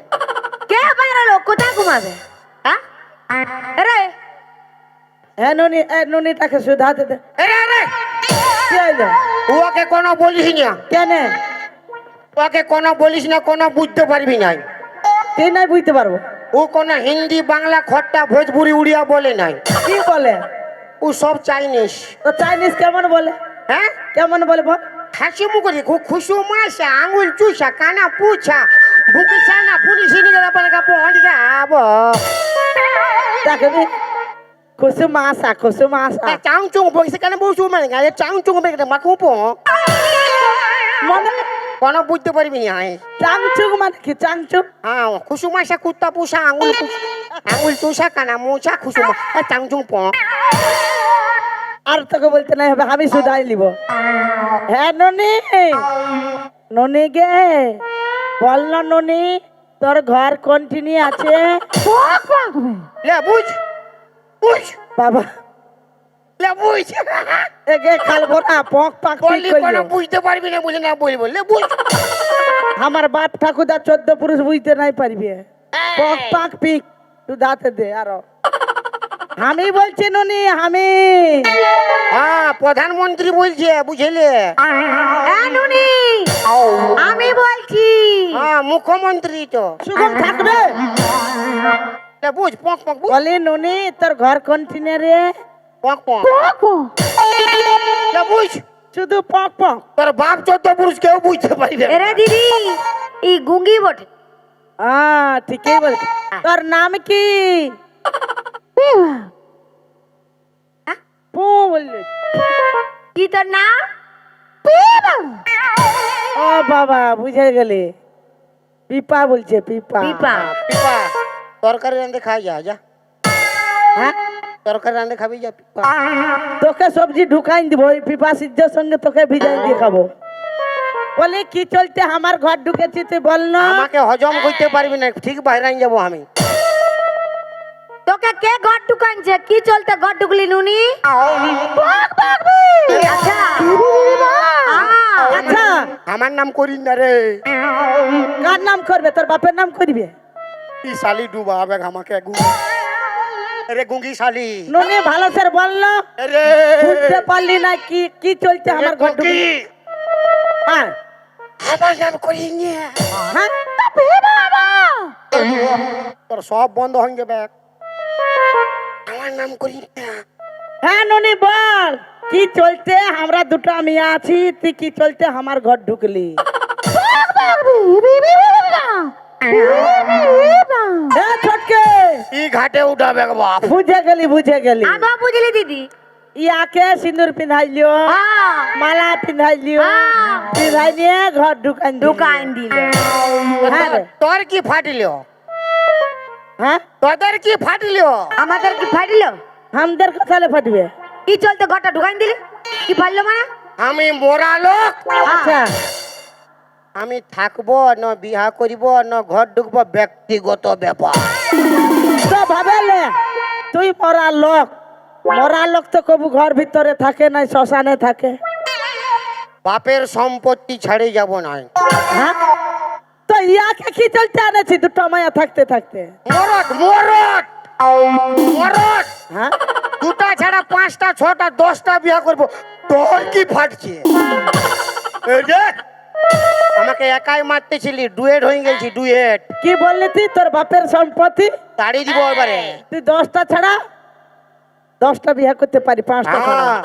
কে বাইরে লোক কোথায় ঘুমাবে? হ্যাঁ আরে এ নুনিটাকে শুধাতে দে। এরে এরে কি হইলো? ওকে কোনো বলিস না কেনে? ওকে কোনো বলিস না কোনো বুঝতে পারবি না তুই নাই বুঝতে পারবো। ও কোনো হিন্দি বাংলা খট্টা ভোজপুরি উড়িয়া বলে নাই কি বলে? ও সব চাইনিস তো চাইনিজ কেমন বলে? হ্যাঁ কেমন বলে বল? হাসি মুখে খুশু মাসা আঙুল চুষা কানা পুছা বুকে সানা পুলিশ নিয়ে পরে কাপড় হলিকা আবো দেখবি খুশু মাসা খুশু মাসা চাং চুং বসে কানে বসু মানে গায়ে চাং চুং বেকে মাকু পো মনে কোনো বুঝতে পারবি না চাংচুক মানে কি চাংচুক? হ্যাঁ খুশুমাসা কুত্তা পুষা আঙুল তুষা কানা মোচা খুশুমা চাংচুং প আর তোকে বলতে নাই হবে, আমি শুধাই নিব। হ্যাঁ ননি, ননি গে বল না ননি, তোর ঘর কন্টিনিউ আছে? লে বুঝ বুঝ বাবা লে বুঝ একে খালবো না, পক পাক বললি কোনো বুঝতে পারবি না বলে না বলবো লে বুঝ আমার বাপ ঠাকুরদা 14 পুরুষ বুঝতে নাই পারবি। পক পাক পিক তুই দাঁতে দে আরো। আমি বলছি ননি, আমি হ্যাঁ প্রধানমন্ত্রী বলছে বুঝলে নুনি আমি বলছি হ্যাঁ মুখ্যমন্ত্রী তো সুগম থাকবে। লে বুঝ পক পক বুঝ বলি ননি তোর ঘর কন্টিনিউ রে? পক পক লে বুঝ শুধু পক পক। তোর বাপ 14 পুরুষ কেউ বুঝতে পারবে না। এরে দিদি এই গুঙ্গি বটে। ঠিকই বলছি। তোর নাম কি? পু বললি? কি তোর নাম? ও বাবা বুঝে গেলি, পিপা বলছে পিপা। পিপা। পিপা তরকারি রাঁধে খাই যা যা হ্যাঁ তরকারি রাঁধে খাবি যা পিপা তোকে সবজি ঢুকাই দিব, ওই পিপা সিদ্ধের সঙ্গে তোকে ভিজাই দিয়ে খাবো। বলি কি চলতে আমার ঘর ঢুকেছি তুই বল না। আমাকে হজম করতে পারবি না, ঠিক বাইরে যাবো আমি। তোকে কে ঘর ঢুকাইছে? কি চলতে ঘর ঢুকলি নুনি? আচ্ছা আচ্ছা আমার নাম করিন না রে, কার নাম করবে? তোর বাপের নাম করবে? ই শালি ডুবা আবেগ আমাকে গুঙ্গি রে গুঙ্গি শালি নুনি ভালো স্যার বল না, রে বুঝতে পারলি না কি কি চলছে আমার ঘর ঢুকে? গুঙ্গি হ্যাঁ আমার নাম করিন না। হ্যাঁ তোর সব বন্ধ হয়ে যাবে, আমার নাম করিন না। হ্যাঁ ননি বল কি চলতে? আমরা দুটো মেয়ে আছি, তুই কি চলতে আমার ঘর ঢুকলি? ছটকে ই ঘাটে উঠাবে বাপ বুঝে গেলি বুঝে গেলি। আমিও বুঝলি দিদি। ইয়াকে সিঁদুর পিন্ধাইলিও, মালা পিন্ধাইলিও, পিন্ধাই নিয়ে ঘর ঢুকাইন দিল। হ্যাঁ রে। তোর কি ফাটিল? হ্যাঁ তোদের কি ফাটিল? আমাদের কি ফাটিল? আমাদের কোথালে ফাটবে? কি চলতে ঘরটা ঢুকাইন দিলি? কি ফাটলো মানে? আমি মোরা লোক, আচ্ছা আমি থাকবো না বিহা করিব না ঘর ঢুকবো ব্যক্তিগত ব্যাপার। তো ভাবেলে তুই মরা লোক, মরা লোক তো কবু ঘর ভিতরে থাকে না, শ্মশানে থাকে। বাপের সম্পত্তি ছাড়ে যাব না। হ্যাঁ তো ইয়াকে কি চলতে আনেছি দুটো মায়া থাকতে থাকতে? মরদ মরদ মরদ হ্যাঁ দুটা ছাড়া 5টা 6টা 10টা বিয়া করব, তোর কি ফাটছে? এই যে, আমাকে একাই মারতেছিলি, ডুয়েট হয়ে গেছি ডুয়েট। কি বললি তুই? তোর বাপের সম্পত্তি তাড়ি দিব এবারে। তুই 10টা ছাড়া 10টা বিয়া করতে পারি, 5টা ছাড়া। হ্যাঁ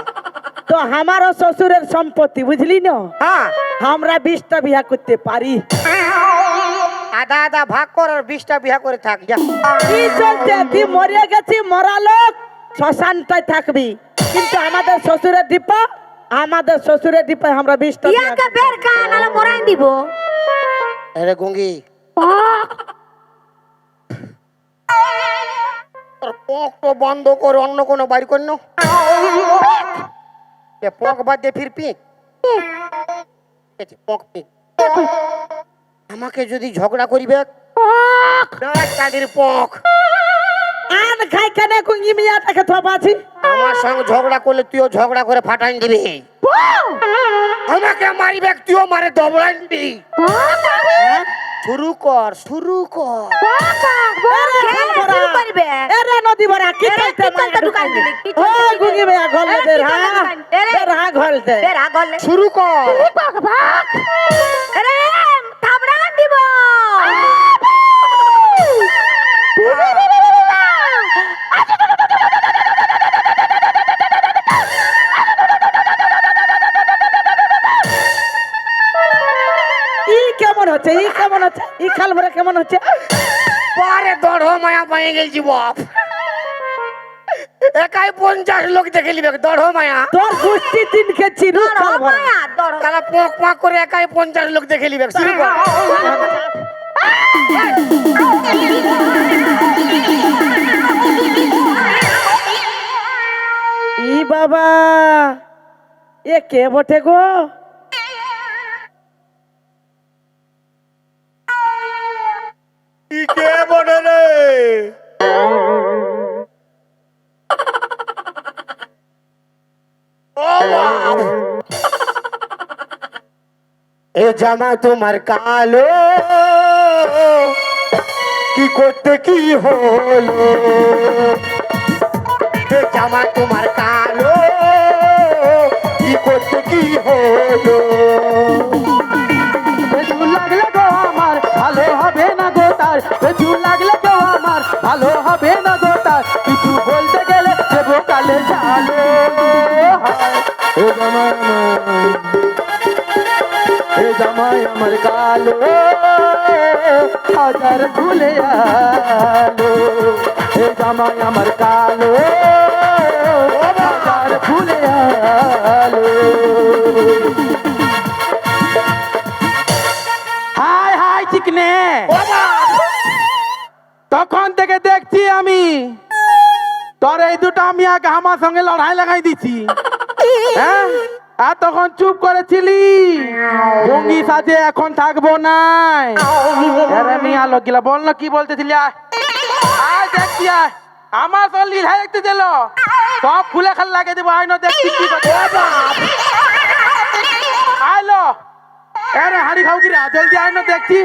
তো আমারও শ্বশুরের সম্পত্তি বুঝলি না, হ্যাঁ আমরা 20টা বিয়া করতে পারি। আধা আধা ভাগ কর আর 20টা বিয়া করে থাক যা। কি চলছে? তুই মরে গেছি, মরা লোক শ্মশানটাই থাকবি, কিন্তু আমাদের শ্বশুরের ডিপা, আমাদের শ্বশুরের ডিপায় আমরা 20টা বিয়া ইয়াকে বের কান আলো মরাইন দিব। আরে গঙ্গি তোর পক তো বন্ধ কর, অন্য কোনো বাড়ি কর না। পক বাদ দে ফির পিক পক পিক। আমাকে যদি ঝগড়া করিবে তাদের পক আন খাই কেন কুঙ্গি মিয়াটাকে থপাছি? আমার সঙ্গে ঝগড়া করলে তুইও ঝগড়া করে ফাটাই দিবি, আমাকে মারিবে তুইও মারে দবড়াই দিবি। শুরু কর শুরু কর। কে শুরু করবে? এরে নদী ভরা কি এরে, চলতে কি চলতে ঢুকাই দিলি? কি চলতে ও ঢুকাই গুঙ্গি মিয়া গলে এরে, দে কি রা, চলতে ঢুকাই দিলি? এরে, দে রা গলতে। বের আগলে। শুরু কর। আরে থাবড়ান দিব। ই কেমন হচ্ছে? ই কেমন হচ্ছে? ই খাল ভরে কেমন হচ্ছে? পরে দড় মায়া পাই গেছি বাপ। একাই 50 লোক দেখে নিবে দড় মায়া তোর গোষ্ঠী তিনকে চিনো মায়া দর তারা পোক পাক করে একাই 50 লোক দেখে নিবে শুরু কর ই বাবা এ কে বটে গো কি কে বলে রে ও বাপ! এ জামা তোমার কালো কি করতে কি হলো এ জামা তোমার কালো কি করতে কি হলো পেছু লাগলে গো আমার ভালো হবে না গো তার পেছু লাগলে গো আমার ভালো হবে না গো তার কিছু বলতে গেলে দেবো কালে জালো এ জামাই আমার কালো হাজার ভুলে আলো এ জামাই আমার কালো হাজার ভুলে আলো হাই হাই চিকনে তখন থেকে দেখছি আমি তোর এই দুটো আমি আগে আমার সঙ্গে লড়াই লাগাই দিছি হ্যাঁ আর তখন চুপ করেছিলি ভঙ্গি সাজে এখন থাকবো নাই আরে মিয়া লগিলা বল না কি বলতেছিলি আয় আয় দেখছি আয় আমার সঙ্গে লীলা দেখতে দিল সব ফুলে খাল লাগিয়ে দেবো আয় না দেখছি কি করছে আইলো আরে হাড়ি খাও কি রে জলদি আয় না দেখছি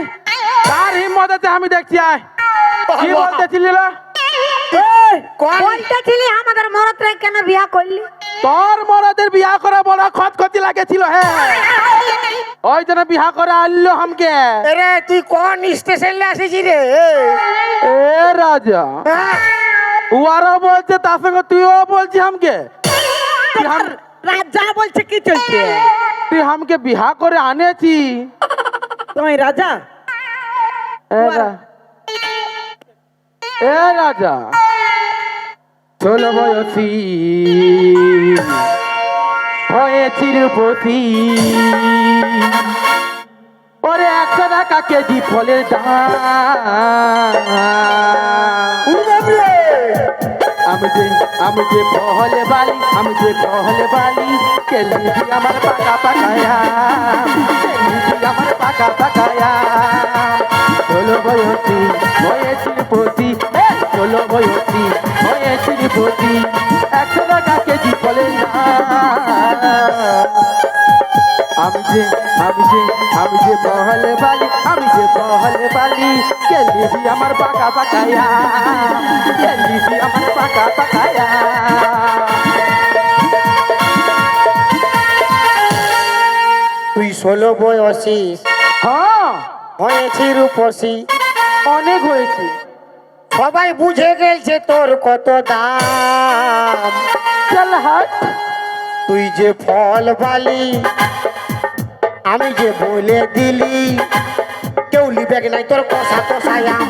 তার হিম্মত আছে আমি দেখছি আয় কি বলতেছিলি রে কোনটা ছিলি আমাদের মরতরে কেন বিয়া করলি তোর মরদের বিয়া করে বড় খতখতি লাগেছিল হ্যাঁ ওই জন্য বিয়া করে আনলো আমাকে আরে তুই কোন স্টেশনে আসিছি রে এ রাজা হ্যাঁ? উয়ারও বলছে তার সঙ্গে তুইও বলছি আমাকে তুই রাজা বলছে কি চলছে তুই আমাকে বিয়া করে আনেছি তুমি রাজা এ রাজা ছোল বয়সী হয়েছি রূপসী ওরে 100 টাকা কেজি ফলের দাম আমি যে পহলে বালি কেলি আমার পাকা পাকায়া আমার পাকা পাকায়া ষোলো বয়সী হয়েছি পতি ষোলো বয়সী হয়েছি পতি 100 টাকা কেজি ফলের দাম আমি যে পহলে বালি কেলিবি আমার পাকা পাকায়া কেলিবি আমার পাকা পাকায়া তুই 16 বয়সী হ্যাঁ হয়েছি রূপসী অনেক হয়েছে সবাই বুঝে গেছে তোর কত দাম চল হাট তুই যে ফল বালি আমি যে বলে দিলি কেউ লিবে নাই তোর কষা কষায়াম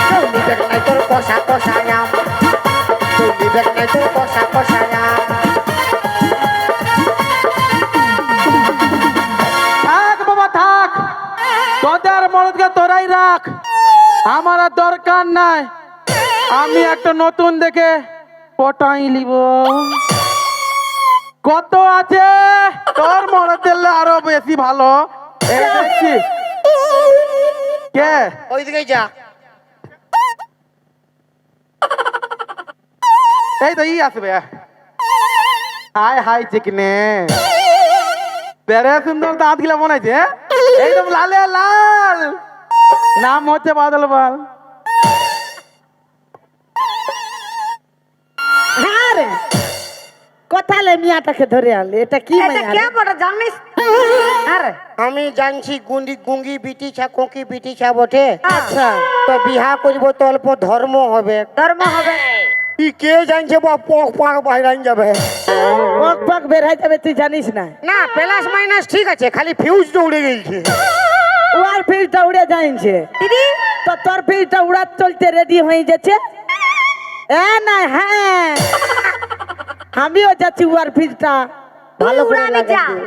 কেউ লিবে নাই তোর কষা কষায়াম কেউ লিবে নাই তোর কষা কষায়াম থাক বাবা থাক তোদের মরদকে তোরাই রাখ আমার আর দরকার নাই আমি একটা নতুন দেখে পটাই লিব কত আছে তোর মরদ দিলে আরো বেশি ভালো এই দেখছি কে ওইদিকে যা এই তো ই আসবে হাই হাই চিকনে বেড়ে সুন্দর দাঁত গুলা মনে আছে একদম লালে লাল নাম হচ্ছে বাদল বাল হ্যাঁ রে কোথালে মিয়াটাকে ধরে আনলে এটা কি এটা মাইয়া কে রে? বড় জানিস আরে আমি জানছি গুঙ্গি বিটি ছা কোকি বিটি ছা বটে আচ্ছা তো বিহা করিব তো অল্প ধর্ম হবে ধর্ম হবে কি কে জানছে বা পক পাক বাইরান যাবে পক পক বের হয়ে যাবে তুই জানিস না না প্লাস মাইনাস ঠিক আছে খালি ফিউজটা উড়ে গেছে ওর ফিল্ডটা উড়ে যাইছে দিদি তো তোর ফিল্ডটা উড়াত চলতে রেডি হয়ে যাচ্ছে এ না হ্যাঁ আমিও যাচ্ছি ওয়ার ফিজটা ভালো করে আমি লাগাই যা দিও।